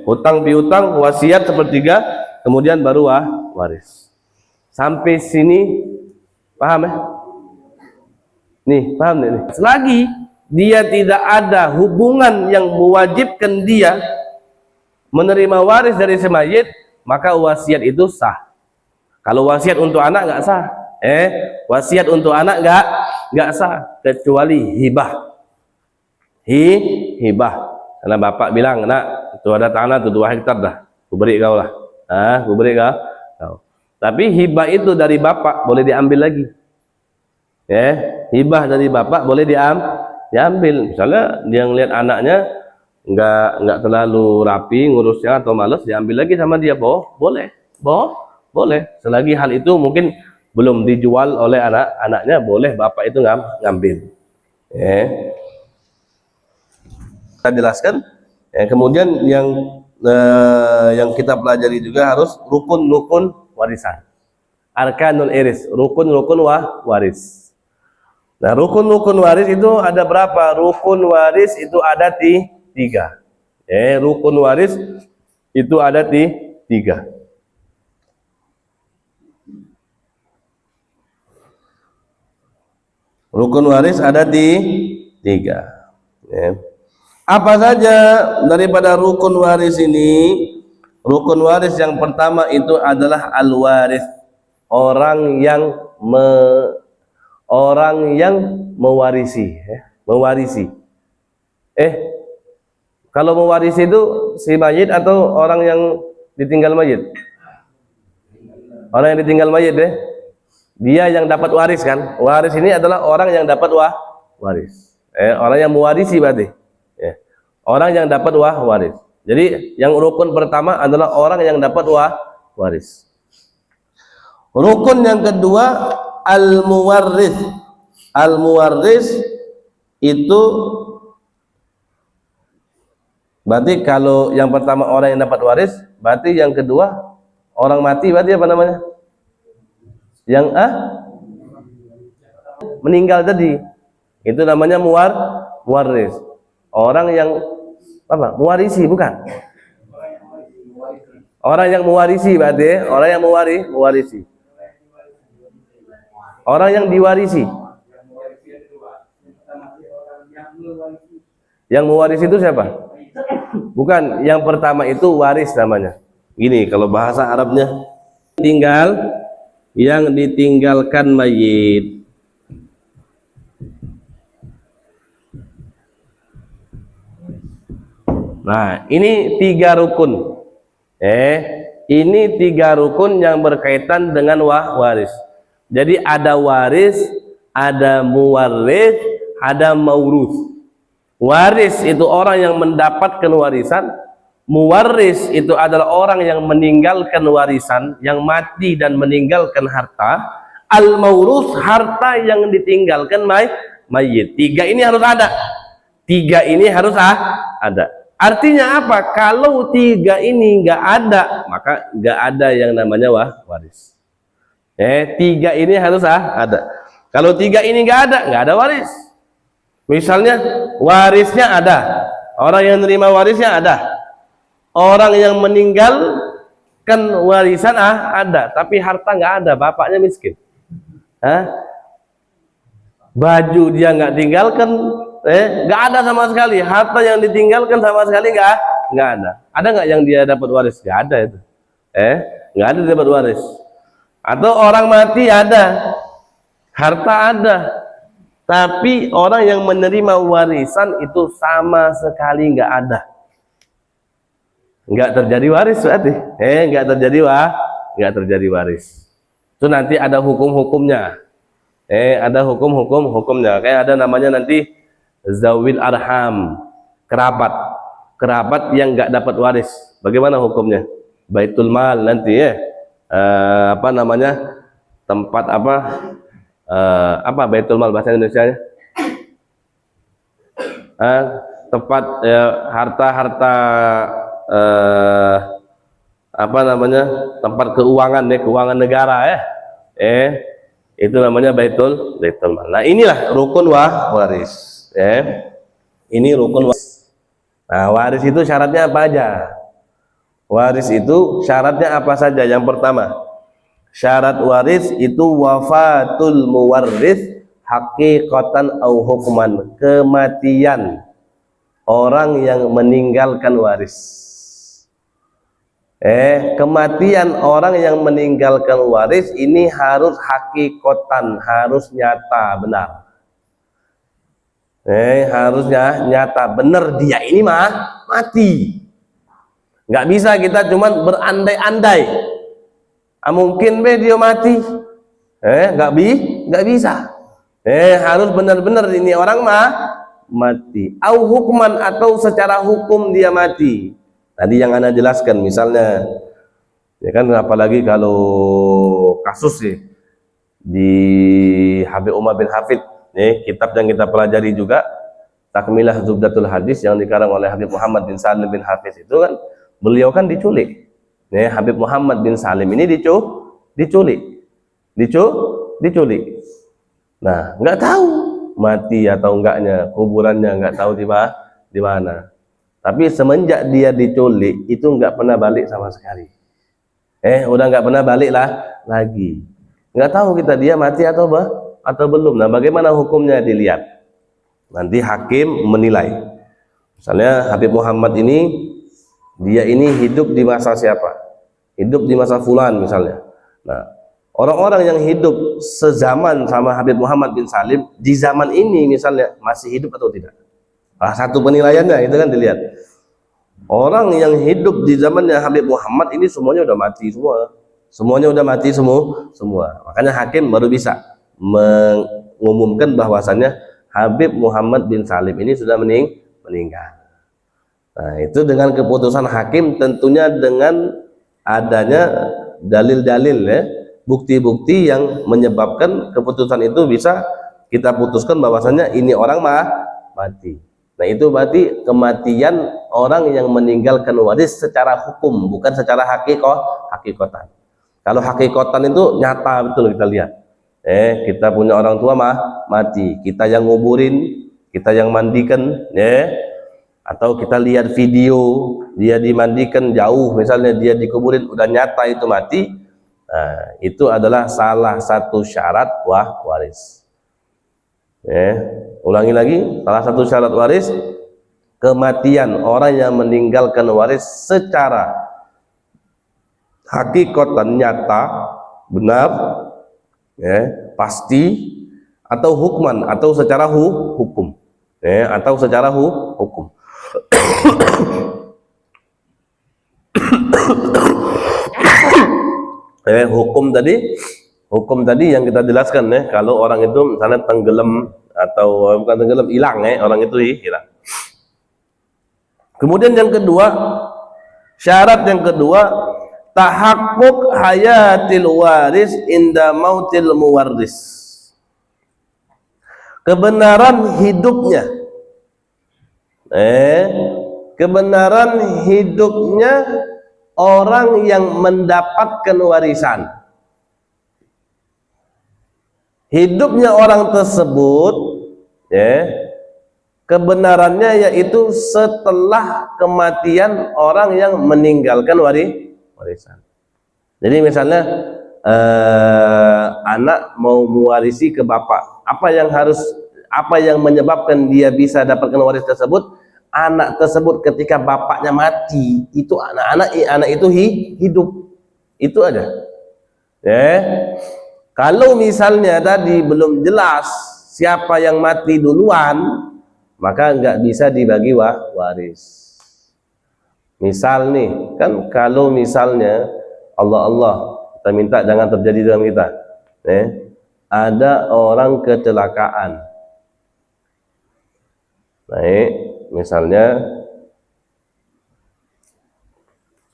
Hutang piutang, wasiat sepertiga, kemudian baru waris. Sampai sini paham ya? Nih, paham nih. Selagi dia tidak ada hubungan yang mewajibkan dia menerima waris dari si mayit, maka wasiat itu sah. Kalau wasiat untuk anak nggak sah. Wasiat untuk anak nggak sah kecuali hibah. Hibah. Karena bapak bilang, nak, itu ada tanah tuh 2 hektar dah, aku beri kau lah. Aku beri kau. Tapi hibah itu dari bapak boleh diambil lagi. Hibah dari bapak boleh diambil. Misalnya dia ngelihat anaknya nggak terlalu rapi ngurusnya atau males, diambil lagi sama dia. Boleh, boleh. Selagi hal itu mungkin belum dijual oleh anaknya, boleh bapak itu ngambil. Kita jelaskan. Kemudian yang kita pelajari juga harus rukun-rukun warisan. Arkanul iris, rukun-rukun waris. Nah, rukun-rukun waris itu ada berapa? Rukun waris itu ada tiga. Rukun waris itu ada tiga. Rukun waris ada tiga. Apa saja daripada rukun waris ini? Rukun waris yang pertama itu adalah al-waris, orang yang mewarisi. Kalau mewarisi itu si mayit atau orang yang ditinggal mayit? Orang yang ditinggal mayit dia yang dapat waris kan? Waris ini adalah orang yang dapat waris. Orang yang mewarisi berarti. Orang yang dapat waris. Jadi yang rukun pertama adalah orang yang dapat waris. Rukun yang kedua al-muwarris. Al-muwarris itu berarti kalau yang pertama orang yang dapat waris, berarti yang kedua orang mati, berarti apa namanya? Yang meninggal tadi. Itu namanya muwarris. Orang yang mewarisi, bukan? Orang yang mewarisi berarti orang yang mewarisi. Orang yang diwarisi. Yang mewarisi itu siapa? Bukan, yang pertama itu waris namanya. Gini kalau bahasa Arabnya, yang ditinggalkan mayit. Nah, ini tiga rukun. Ini tiga rukun yang berkaitan dengan waris. Jadi ada waris, ada muwarris, ada maurus. Waris itu orang yang mendapatkan warisan. Muwarris itu adalah orang yang meninggalkan warisan, yang mati dan meninggalkan harta. Al-maurus, harta yang ditinggalkan mayit. Tiga ini harus ada. Tiga ini harus ada. Artinya apa? Kalau tiga ini nggak ada, maka nggak ada yang namanya waris. Tiga ini harus ada. Kalau tiga ini nggak ada waris. Misalnya warisnya ada, orang yang menerima warisnya ada, orang yang meninggalkan warisan ada, tapi harta nggak ada, bapaknya miskin. Baju dia nggak tinggalkan, nggak ada sama sekali, harta yang ditinggalkan sama sekali nggak ada. Ada nggak yang dia dapat waris? Nggak ada itu. Nggak ada dapat waris. Atau orang mati ada, harta ada, tapi orang yang menerima warisan itu sama sekali nggak ada. Nggak terjadi waris berarti. Nggak terjadi waris. Itu nanti ada hukum-hukumnya. Ada hukum-hukumnya. Kayak ada namanya nanti zawil arham, kerabat yang nggak dapat waris. Bagaimana hukumnya? Baitul mal nanti tempat baitul mal bahasa Indonesianya? Tempat harta-harta tempat keuangan negara itu namanya baitul mal. Nah, inilah rukun waris. Ini rukun waris. Nah, waris itu syaratnya apa aja? Waris itu syaratnya apa saja? Yang pertama, syarat waris itu wafatul muwarris haqiqatan au hukman, kematian orang yang meninggalkan waris. Kematian orang yang meninggalkan waris ini harus hakikotan, harus nyata, benar. Harusnya nyata, benar dia ini mati. Nggak bisa kita cuman berandai-andai. Mungkin dia mati. Nggak bisa. Harus benar-benar ini orang mati. Au hukman, atau secara hukum dia mati. Tadi yang Anda jelaskan, misalnya ya kan, apalagi kalau kasus sih di Habib Umar bin Hafid, kitab yang kita pelajari juga, Takmilah Zubdatul Hadis yang dikarang oleh Habib Muhammad bin Salim bin Hafiz, itu kan beliau kan diculik. Habib Muhammad bin Salim ini diculik. Nah, nggak tahu mati atau enggaknya, kuburannya nggak tahu di mana. Tapi semenjak dia diculik itu nggak pernah balik sama sekali. Udah nggak pernah balik lagi. Nggak tahu kita dia mati atau belum. Nah, bagaimana hukumnya dilihat? Nanti hakim menilai. Misalnya Habib Muhammad ini, dia ini hidup di masa siapa? Hidup di masa fulan misalnya. Nah, orang-orang yang hidup sezaman sama Habib Muhammad bin Salim di zaman ini misalnya masih hidup atau tidak? Salah satu penilaiannya itu kan dilihat. Orang yang hidup di zamannya Habib Muhammad ini semuanya udah mati semua. Semuanya udah mati semua. Makanya hakim baru bisa mengumumkan bahwasannya Habib Muhammad bin Salim ini sudah meninggal. Nah, itu dengan keputusan hakim, tentunya dengan adanya dalil-dalil ya, bukti-bukti yang menyebabkan keputusan itu bisa kita putuskan bahwasannya ini orang mati. Nah, itu berarti kematian orang yang meninggalkan waris secara hukum, bukan secara hakikatan. Kalau hakikatan itu nyata betul kita lihat. Kita punya orang tua mati, kita yang nguburin, kita yang mandikan, atau kita lihat video dia dimandikan jauh, misalnya dia dikuburin, udah nyata itu mati. Nah, itu adalah salah satu syarat waris. Ulangi lagi, salah satu syarat waris, kematian orang yang meninggalkan waris secara hakikatan nyata, benar, pasti, atau hukman, atau secara hukum, atau secara hukum. Hukum tadi yang kita jelaskan, kalau orang itu misalnya tenggelam, atau bukan tenggelam, hilang, orang itu hilang. Kemudian yang kedua, syarat yang kedua, tahakkuk hayatil waris inda mautil muwarris. Kebenaran hidupnya, kebenaran hidupnya orang yang mendapatkan warisan. Hidupnya orang tersebut, kebenarannya yaitu setelah kematian orang yang meninggalkan warisan. Jadi misalnya anak mau mewarisi ke bapak, apa yang menyebabkan dia bisa dapatkan waris tersebut? Anak tersebut ketika bapaknya mati, itu anak itu hidup. Itu aja. Kalau misalnya tadi belum jelas siapa yang mati duluan, maka nggak bisa dibagi waris. Misal nih, kan kalau misalnya Allah kita minta jangan terjadi dalam kita, ada orang kecelakaan, misalnya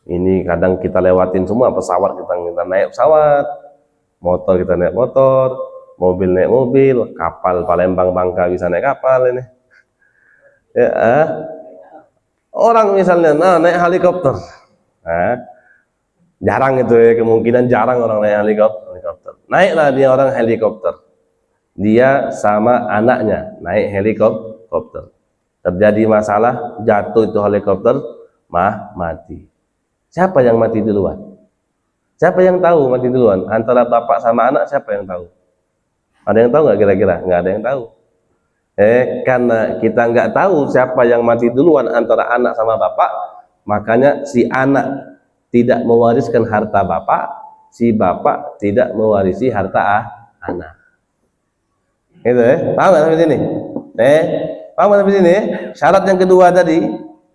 ini kadang kita lewatin semua, pesawat kita naik pesawat, motor kita naik motor, mobil naik mobil, kapal Palembang Bangka bisa naik kapal ini. Orang misalnya naik helikopter, jarang itu kemungkinan jarang orang naik helikopter. Naiklah dia orang helikopter, dia sama anaknya naik helikopter. Terjadi masalah, jatuh itu helikopter, mati. Siapa yang mati duluan? Siapa yang tahu mati duluan? Antara bapak sama anak, siapa yang tahu? Ada yang tahu nggak kira-kira? Nggak ada yang tahu. Karena kita nggak tahu siapa yang mati duluan antara anak sama bapak, makanya si anak tidak mewariskan harta bapak, si bapak tidak mewarisi harta anak. Itu paham nggak sampai sini? Paham nggak sampai sini? Syarat yang kedua tadi,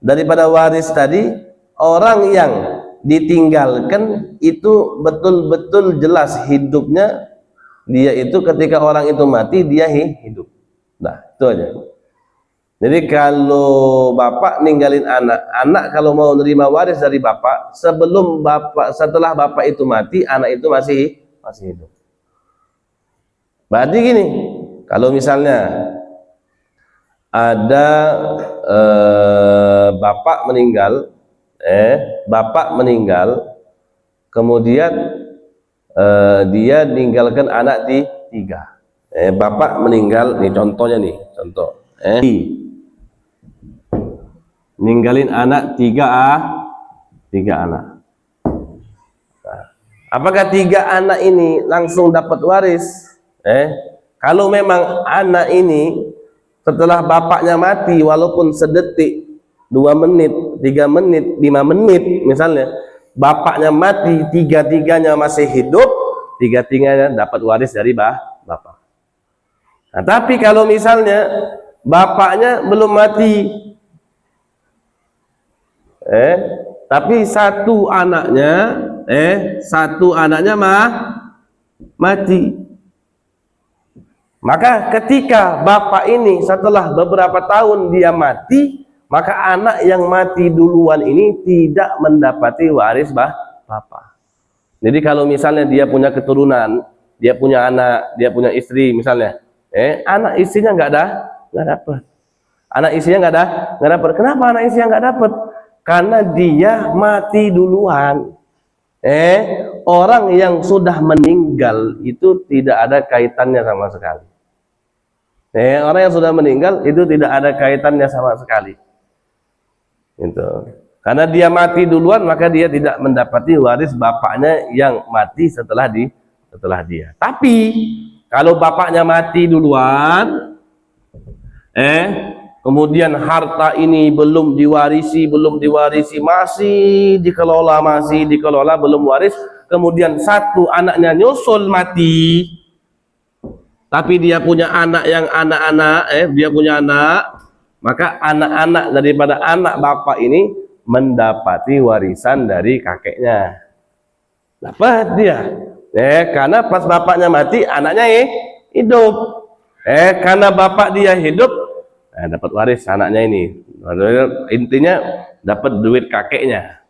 daripada waris tadi, orang yang ditinggalkan itu betul-betul jelas hidupnya, dia itu ketika orang itu mati dia hidup. Nah, itu aja. Jadi kalau bapak ninggalin anak, anak kalau mau nerima waris dari bapak, setelah bapak itu mati, anak itu masih hidup. Berarti gini, kalau misalnya ada bapak meninggal, kemudian dia ninggalkan anak di 3. Bapak meninggal, nih contohnya nih, ninggalin anak 3 anak. Nah, apakah 3 anak ini langsung dapat waris? Kalau memang anak ini setelah bapaknya mati, walaupun sedetik, 2 menit, 3 menit, 5 menit misalnya, bapaknya mati, 3-tiganya masih hidup, 3-tiganya dapat waris dari bapak. Nah, tapi kalau misalnya bapaknya belum mati, tapi satu anaknya mati, maka ketika bapak ini setelah beberapa tahun dia mati, maka anak yang mati duluan ini tidak mendapati waris bapak. Jadi kalau misalnya dia punya keturunan, dia punya anak, dia punya istri misalnya, anak istrinya nggak dapat. Anak istrinya nggak dapat. Kenapa anak istrinya nggak dapat? Karena dia mati duluan. Orang yang sudah meninggal itu tidak ada kaitannya sama sekali. Orang yang sudah meninggal itu tidak ada kaitannya sama sekali. Itu. Karena dia mati duluan, maka dia tidak mendapati waris bapaknya yang mati setelah dia. Tapi kalau bapaknya mati duluan, kemudian harta ini belum diwarisi, masih dikelola, belum waris. Kemudian satu anaknya nyusul mati, tapi dia punya anak yang dia punya anak, maka anak-anak daripada anak bapak ini mendapati warisan dari kakeknya. Dapat dia. Karena pas bapaknya mati, anaknya hidup. Karena bapak dia hidup, dapat waris anaknya ini. Intinya dapat duit kakeknya,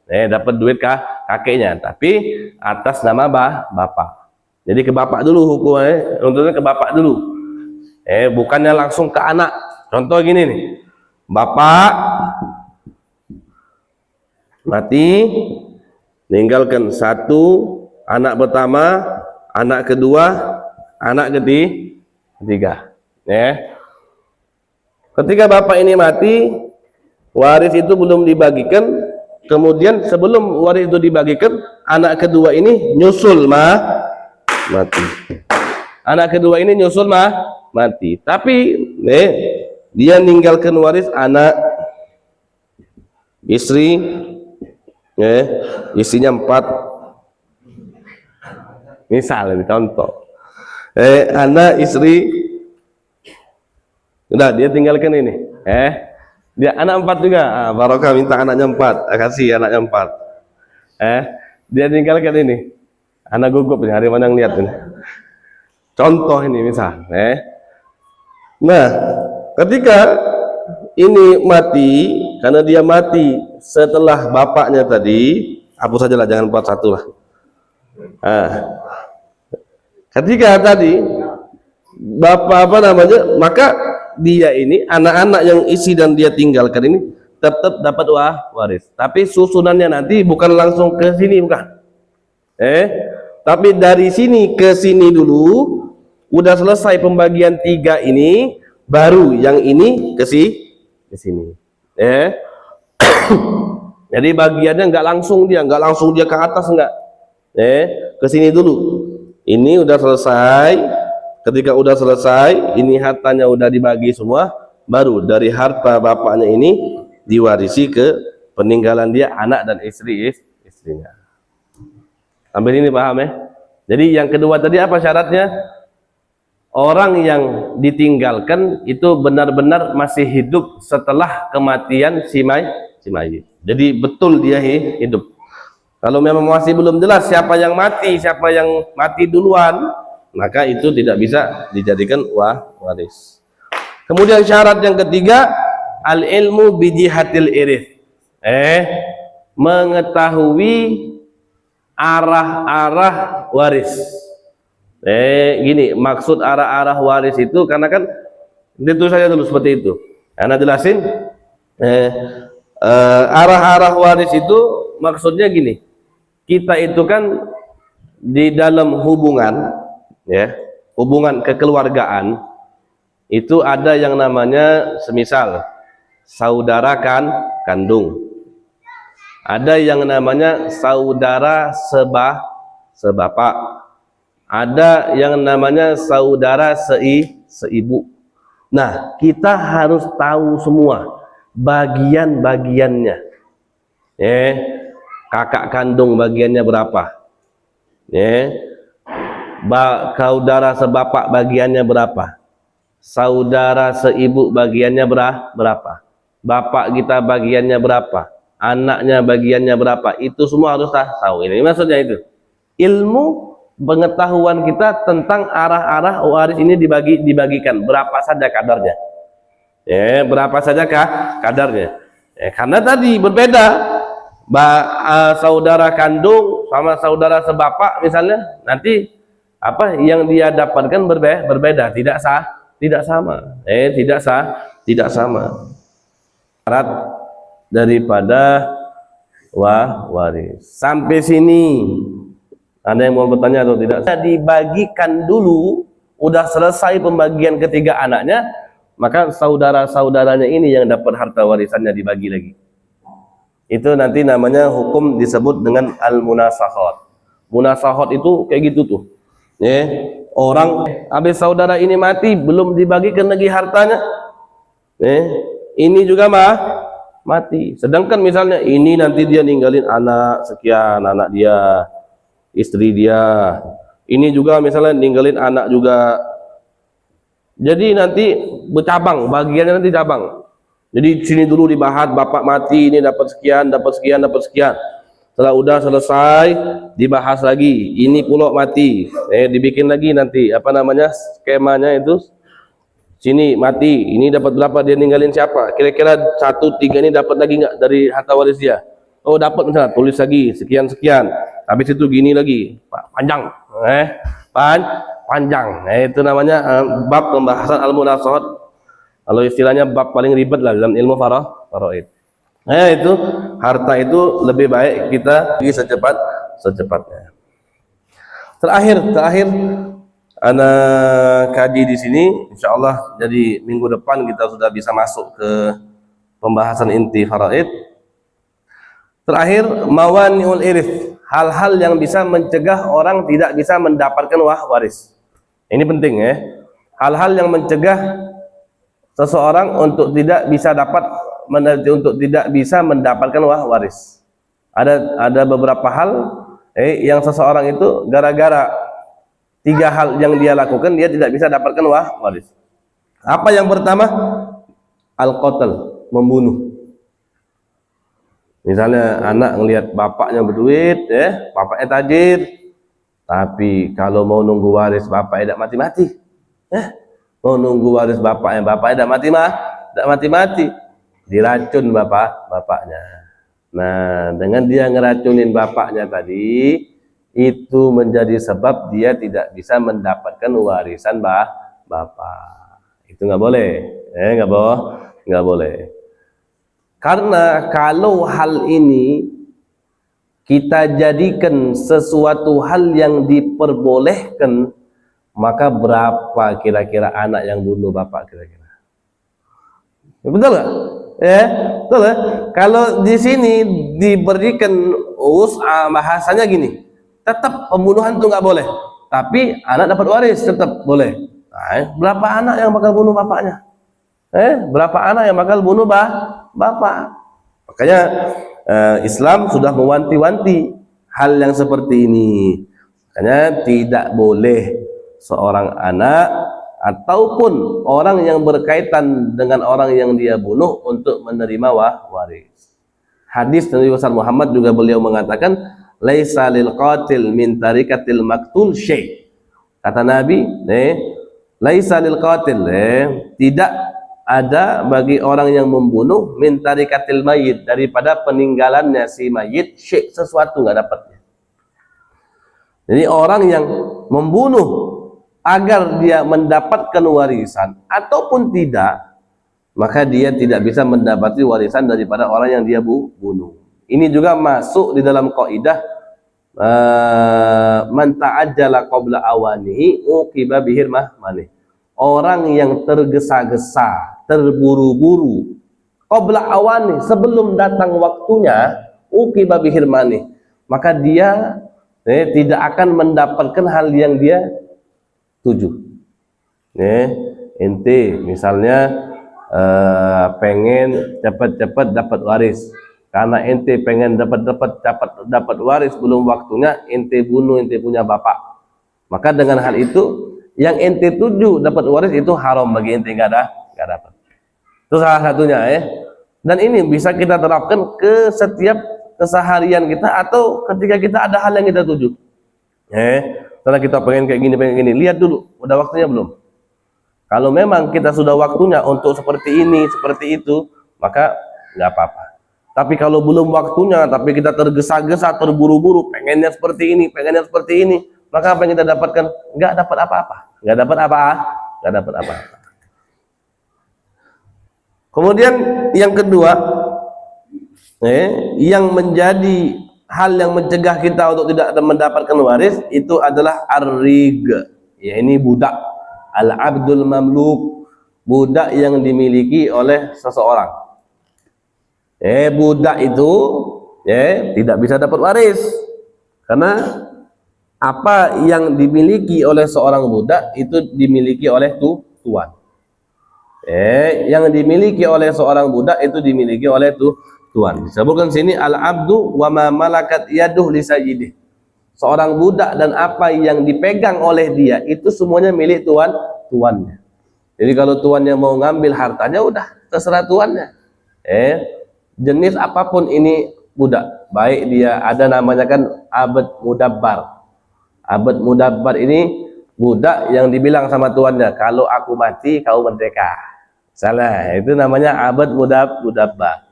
kakeknya, tapi atas nama bapak. Jadi ke bapak dulu hukumnya, untungnya ke bapak dulu. Bukannya langsung ke anak. Contoh gini nih, bapak mati, meninggalkan 1 anak pertama, anak kedua, anak ketiga. Ketika bapak ini mati, waris itu belum dibagikan. Kemudian sebelum waris itu dibagikan, anak kedua ini nyusul mati. Anak kedua ini nyusul mati. Tapi dia ninggalkan waris anak, istri, istrinya 4. Misal contoh, anak, istri, udah dia tinggalkan ini. Dia anak 4 juga. Barokah minta anaknya 4, kasih anaknya 4. Dia tinggalkan ini. Anak gugup ini, hari mana yang lihat ini. Contoh ini misal. Nah, ketika ini mati, karena dia mati setelah bapaknya tadi, hapus saja lah, jangan buat 1 lah. Ketika tadi bapak maka dia ini, anak-anak yang isi dan dia tinggalkan ini tetap dapat waris. Tapi susunannya nanti bukan langsung ke sini, bukan. Tapi dari sini ke sini dulu, udah selesai pembagian 3 ini, baru yang ini ke sini. Jadi bagiannya nggak langsung dia ke atas, enggak. Ke sini dulu. Ini udah selesai. Ketika udah selesai, ini hartanya udah dibagi semua, baru dari harta bapaknya ini diwarisi ke peninggalan dia, anak dan istrinya. Sampai ini paham ya? Jadi yang kedua tadi apa syaratnya? Orang yang ditinggalkan itu benar-benar masih hidup setelah kematian si mayit. Jadi betul dia hidup. Kalau memang masih belum jelas siapa yang mati duluan, maka itu tidak bisa dijadikan waris. Kemudian syarat yang ketiga, al-ilmu bijihatil irith. Mengetahui arah-arah waris. Gini, maksud arah-arah waris itu karena kan itu saja dulu seperti itu. Ana jelasin arah-arah waris itu maksudnya gini. Kita itu kan di dalam hubungan, ya, hubungan kekeluargaan itu ada yang namanya semisal saudara kandung. Ada yang namanya saudara sebapak. Ada yang namanya saudara seibu. Nah, kita harus tahu semua bagian-bagiannya. Kakak kandung bagiannya berapa? Saudara sebapak bagiannya berapa? Saudara seibu bagiannya berapa? Bapak kita bagiannya berapa? Anaknya bagiannya berapa? Itu semua harus tahu. Ini maksudnya itu. Ilmu pengetahuan kita tentang arah-arah waris ini dibagikan berapa saja kadarnya. Berapa saja kadarnya. Karena tadi berbeda. Saudara kandung sama saudara sebapak misalnya, nanti apa yang dia dapatkan berbeda, tidak sama. Tidak sama. Syarat daripada waris. Sampai sini ada yang mau bertanya atau tidak? Dibagikan dulu, udah selesai pembagian ketiga anaknya, maka saudara-saudaranya ini yang dapat harta warisannya dibagi lagi. Itu nanti namanya hukum disebut dengan al-munasakhat. Munasakhat itu kayak gitu tuh. Orang habis saudara ini mati belum dibagikan lagi hartanya. Ini juga mati. Sedangkan misalnya ini nanti dia ninggalin anak sekian, anak dia, istri dia. Ini juga misalnya ninggalin anak juga. Jadi nanti bercabang, bagiannya nanti cabang. Jadi sini dulu dibahas bapak mati, ini dapat sekian, dapat sekian, dapat sekian. Setelah udah selesai dibahas lagi, ini pula mati. Dibikin lagi nanti apa namanya skemanya itu. Sini mati, ini dapat berapa, dia ninggalin siapa? Kira-kira 1/3 ini dapat lagi nggak dari harta waris dia? Oh dapat, misalnya tulis lagi sekian-sekian. Habis itu gini lagi, panjang. Panjang. Itu namanya bab pembahasan al-munasakhat. Kalau istilahnya bab paling ribet lah dalam ilmu faraid. Itu harta itu lebih baik kita secepatnya. Terakhir ana kaji di sini, insyaallah jadi minggu depan kita sudah bisa masuk ke pembahasan inti faraid. Terakhir, mawani'ul irith, hal-hal yang bisa mencegah orang tidak bisa mendapatkan waris. Ini penting ya. Hal-hal yang mencegah seseorang untuk tidak bisa mendapatkan waris. Ada beberapa hal yang seseorang itu gara-gara 3 hal yang dia lakukan dia tidak bisa dapatkan waris. Apa yang pertama? Al-qatl, membunuh. Misalnya anak ngelihat bapaknya berduit, bapaknya tajir, tapi kalau mau nunggu waris bapaknya tidak mati-mati. Mau nunggu waris bapaknya tidak mati-mati, diracun bapaknya. Nah, dengan dia ngeracunin bapaknya tadi, itu menjadi sebab dia tidak bisa mendapatkan warisan bapak. Itu nggak boleh, nggak boleh. Karena kalau hal ini kita jadikan sesuatu hal yang diperbolehkan, maka berapa kira-kira anak yang bunuh bapak kira-kira? Betul nggak? Betul ya? Kalau di sini diberikan bahasanya gini, tetap pembunuhan itu nggak boleh, tapi anak dapat waris tetap boleh. Nah, berapa anak yang bakal bunuh bapaknya? Berapa anak yang bakal bunuh bapak? Makanya Islam sudah mewanti-wanti hal yang seperti ini. Makanya tidak boleh seorang anak ataupun orang yang berkaitan dengan orang yang dia bunuh untuk menerima waris. Hadis Nabi Muhammad juga beliau mengatakan, laisa lil qatil min tarikatil maktul syai'. Kata Nabi, laisa lil qatil, tidak ada bagi orang yang membunuh min tarikatil mayit, daripada peninggalannya si mayit, syai' sesuatu nggak dapatnya. Jadi orang yang membunuh agar dia mendapatkan warisan ataupun tidak, maka dia tidak bisa mendapati warisan daripada orang yang dia bunuh. Ini juga masuk di dalam kaidah man ta'ajjala qabla awanihi uqiba bihirmah manih. Orang yang tergesa-gesa, terburu-buru, qabla awani, sebelum datang waktunya, uqiba bihirmani, maka dia tidak akan mendapatkan hal yang dia tuju. Ente misalnya pengen cepat-cepat dapat waris, karena ente pengen dapat waris belum waktunya, ente bunuh ente punya bapak, maka dengan hal itu yang ente tuju dapat waris itu haram bagi ente, nggak dapat. Itu salah satunya Dan ini bisa kita terapkan ke setiap keseharian kita atau ketika kita ada hal yang kita tuju. Setelah kita pengen kayak gini, lihat dulu udah waktunya belum. Kalau memang kita sudah waktunya untuk seperti ini, seperti itu, maka nggak apa-apa. Tapi kalau belum waktunya, tapi kita tergesa-gesa, terburu-buru, pengennya seperti ini, maka apa yang kita dapatkan? Nggak dapat apa-apa. Kemudian yang kedua, yang menjadi hal yang mencegah kita untuk tidak mendapatkan waris itu adalah ar-rig, ini budak, al-abdul mamluk, budak yang dimiliki oleh seseorang. Budak itu tidak bisa dapat waris, karena apa yang dimiliki oleh seorang budak itu dimiliki oleh tuan. Yang dimiliki oleh seorang budak itu dimiliki oleh tuan. Disebutkan sini al-abdu wa ma malakat yaduh li sayyidih. Seorang budak dan apa yang dipegang oleh dia itu semuanya milik tuannya. Jadi kalau tuannya mau ngambil hartanya, udah terserah tuannya. Jenis apapun ini budak, baik dia ada namanya kan abad mudabbar. Abad mudabbar ini budak yang dibilang sama tuannya, kalau aku mati kau merdeka. Salah, itu namanya abad mudabbar.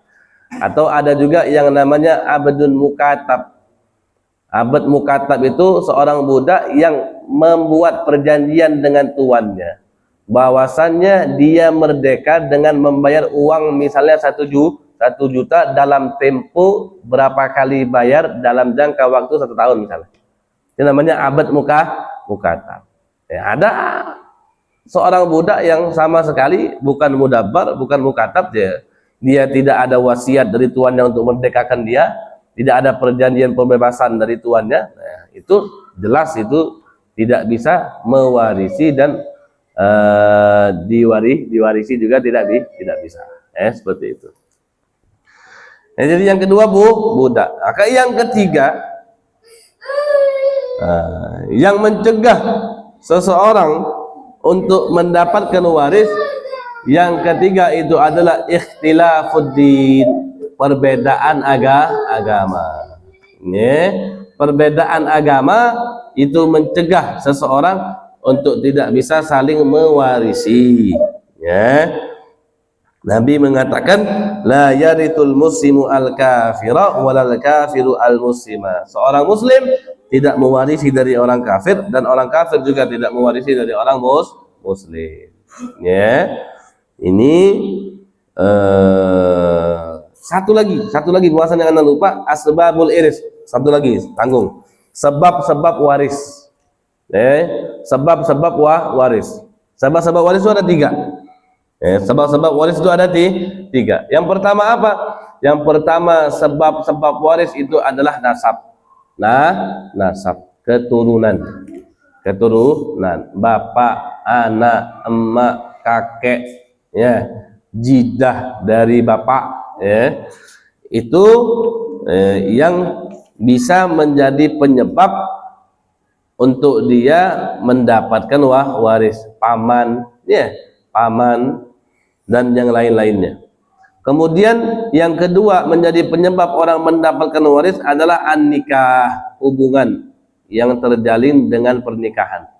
Atau ada juga yang namanya abadun mukatab. Abad mukatab itu seorang budak yang membuat perjanjian dengan tuannya, bahwasannya dia merdeka dengan membayar uang misalnya 1 juta dalam tempo berapa kali bayar dalam jangka waktu 1 tahun misalnya. Ini namanya abad mukatab. Ada seorang budak yang sama sekali bukan mudabbar, bukan mukatab, dia tidak ada wasiat dari tuannya untuk merdekakan dia, tidak ada perjanjian pembebasan dari tuannya. Itu jelas itu tidak bisa mewarisi dan diwarisi juga tidak bisa. Seperti itu. Jadi yang kedua budak. Maka yang ketiga, yang mencegah seseorang untuk mendapatkan waris, yang ketiga itu adalah ikhtilafuddin, perbedaan agama. Perbedaan agama itu mencegah seseorang untuk tidak bisa saling mewarisi. Nabi mengatakan la yarithul muslimu al-kafira walal kafiru al-muslima. Seorang muslim tidak mewarisi dari orang kafir dan orang kafir juga tidak mewarisi dari orang muslim. Ini satu lagi bahasan yang Anda lupa, asbabul iris. Satu lagi, tanggung. Sebab-sebab waris. Sebab-sebab waris. Sebab-sebab waris itu ada 3. Sebab-sebab waris itu ada 3. Yang pertama apa? Yang pertama sebab-sebab waris itu adalah nasab. Nasab, keturunan. Bapak, anak, emak, kakek, jidah dari bapak, itu yang bisa menjadi penyebab untuk dia mendapatkan waris, paman, dan yang lain-lainnya. Kemudian yang kedua menjadi penyebab orang mendapatkan waris adalah an-nikah, hubungan yang terjalin dengan pernikahan.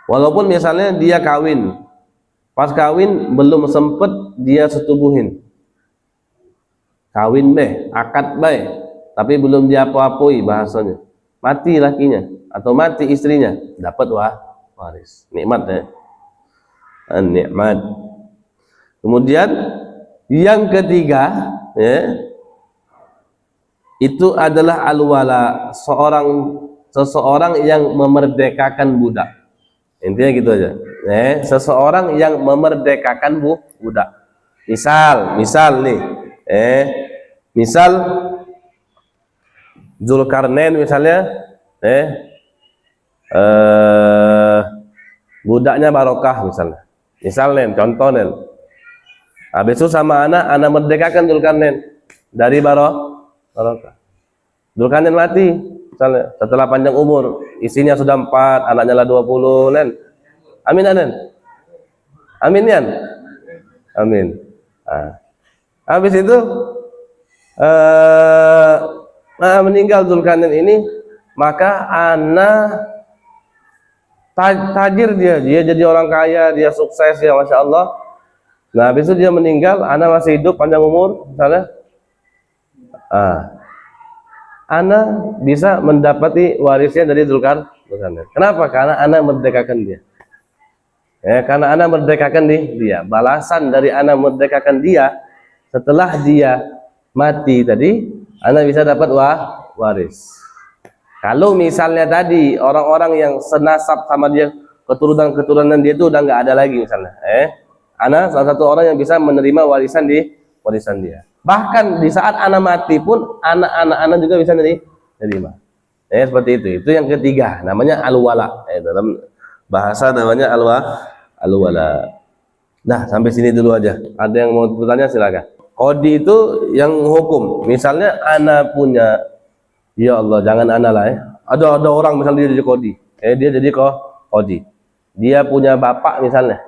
Walaupun misalnya dia kawin, pas kawin belum sempet dia setubuhin, kawin beh, akad beh, tapi belum dia apa-apoi bahasanya, mati lakinya atau mati istrinya, dapat waris, nikmat ya, nikmat. Kemudian yang ketiga ya, itu adalah al-wala, seseorang yang memerdekakan budak. Intinya gitu aja. Seseorang yang memerdekakan budak. Misal nih, misal Zulkarnain misalnya, budaknya Barokah misalnya. Misal nih, contoh nih. Habis itu sama anak merdekakan Zulkarnain dari Barokah. Zulkarnain mati misalnya setelah panjang umur, isinya sudah 4, anaknya lah 20 nen. Amin amin. Amin yan. Amin. Nah, habis itu meninggal Zulkarnain ini, maka anak tajir dia jadi orang kaya, dia sukses ya, masya Allah. Nah, habis itu dia meninggal, anak masih hidup panjang umur misalnya. Anak bisa mendapati warisnya dari Zulkarnain. Kenapa? Karena anak merdekakan dia. Karena anak merdekakan dia. Balasan dari anak merdekakan dia, setelah dia mati tadi, anak bisa dapat waris. Kalau misalnya tadi orang-orang yang senasab sama dia, keturunan dia itu udah nggak ada lagi misalnya, anak salah satu orang yang bisa menerima warisan dia. Bahkan di saat anak mati pun anak juga bisa menerima. Seperti itu. Itu yang ketiga, namanya al-wala. Dalam bahasa namanya al-wala. Nah, sampai sini dulu aja. Ada yang mau bertanya silakan. Qadi itu yang hukum. Misalnya anak punya, ya Allah, jangan anak lah Ada orang misalnya dia jadi qadi. Dia jadi qadi. Dia punya bapak misalnya.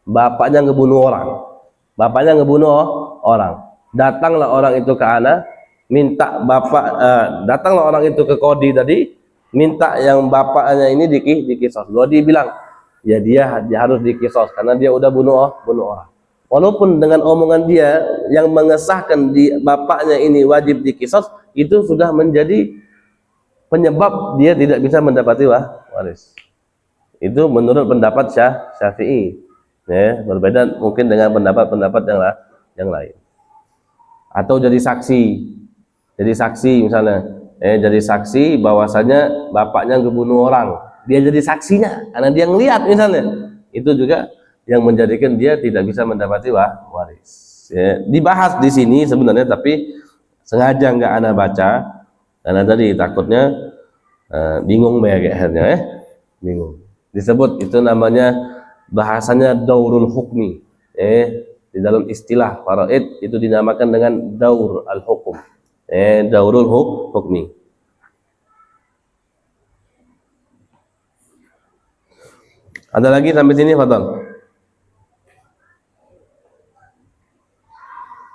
Bapaknya ngebunuh orang. Datanglah orang itu ke anak, minta datanglah orang itu ke qadi tadi, minta yang bapaknya ini dikisos. Qadi bilang, ya dia harus dikisos karena dia udah bunuh orang. Walaupun dengan omongan dia yang mengesahkan di bapaknya ini wajib dikisos, itu sudah menjadi penyebab dia tidak bisa mendapati waris. Itu menurut pendapat Syafi'i. Berbeda mungkin dengan pendapat yang lain. Atau jadi saksi misalnya, jadi saksi bahwasanya bapaknya ngebunuh orang, dia jadi saksinya karena dia ngelihat misalnya, itu juga yang menjadikan dia tidak bisa mendapati waris. Dibahas di sini sebenarnya, tapi sengaja nggak ana baca karena tadi takutnya bingung akhirnya bingung. Disebut itu namanya bahasanya daurul hukmi. Di dalam istilah faraid itu dinamakan dengan daur al-hukum. Daurul hukmi. Ada lagi sampai sini, Fadal?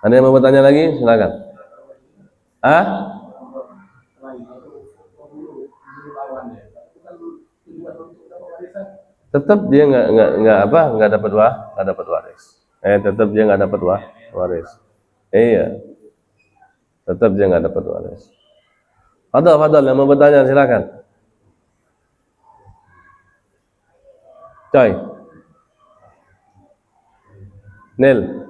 Ada yang mau bertanya lagi? Silakan. Tetap dia nggak dapat waris. Tetap dia nggak dapat waris. Iya. Tetap dia nggak dapat waris. Fadal yang mau bertanya silakan. Coy. Nel.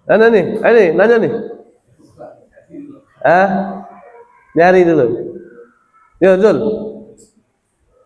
Nanya nih. Nyari dulu. Yo, Zul.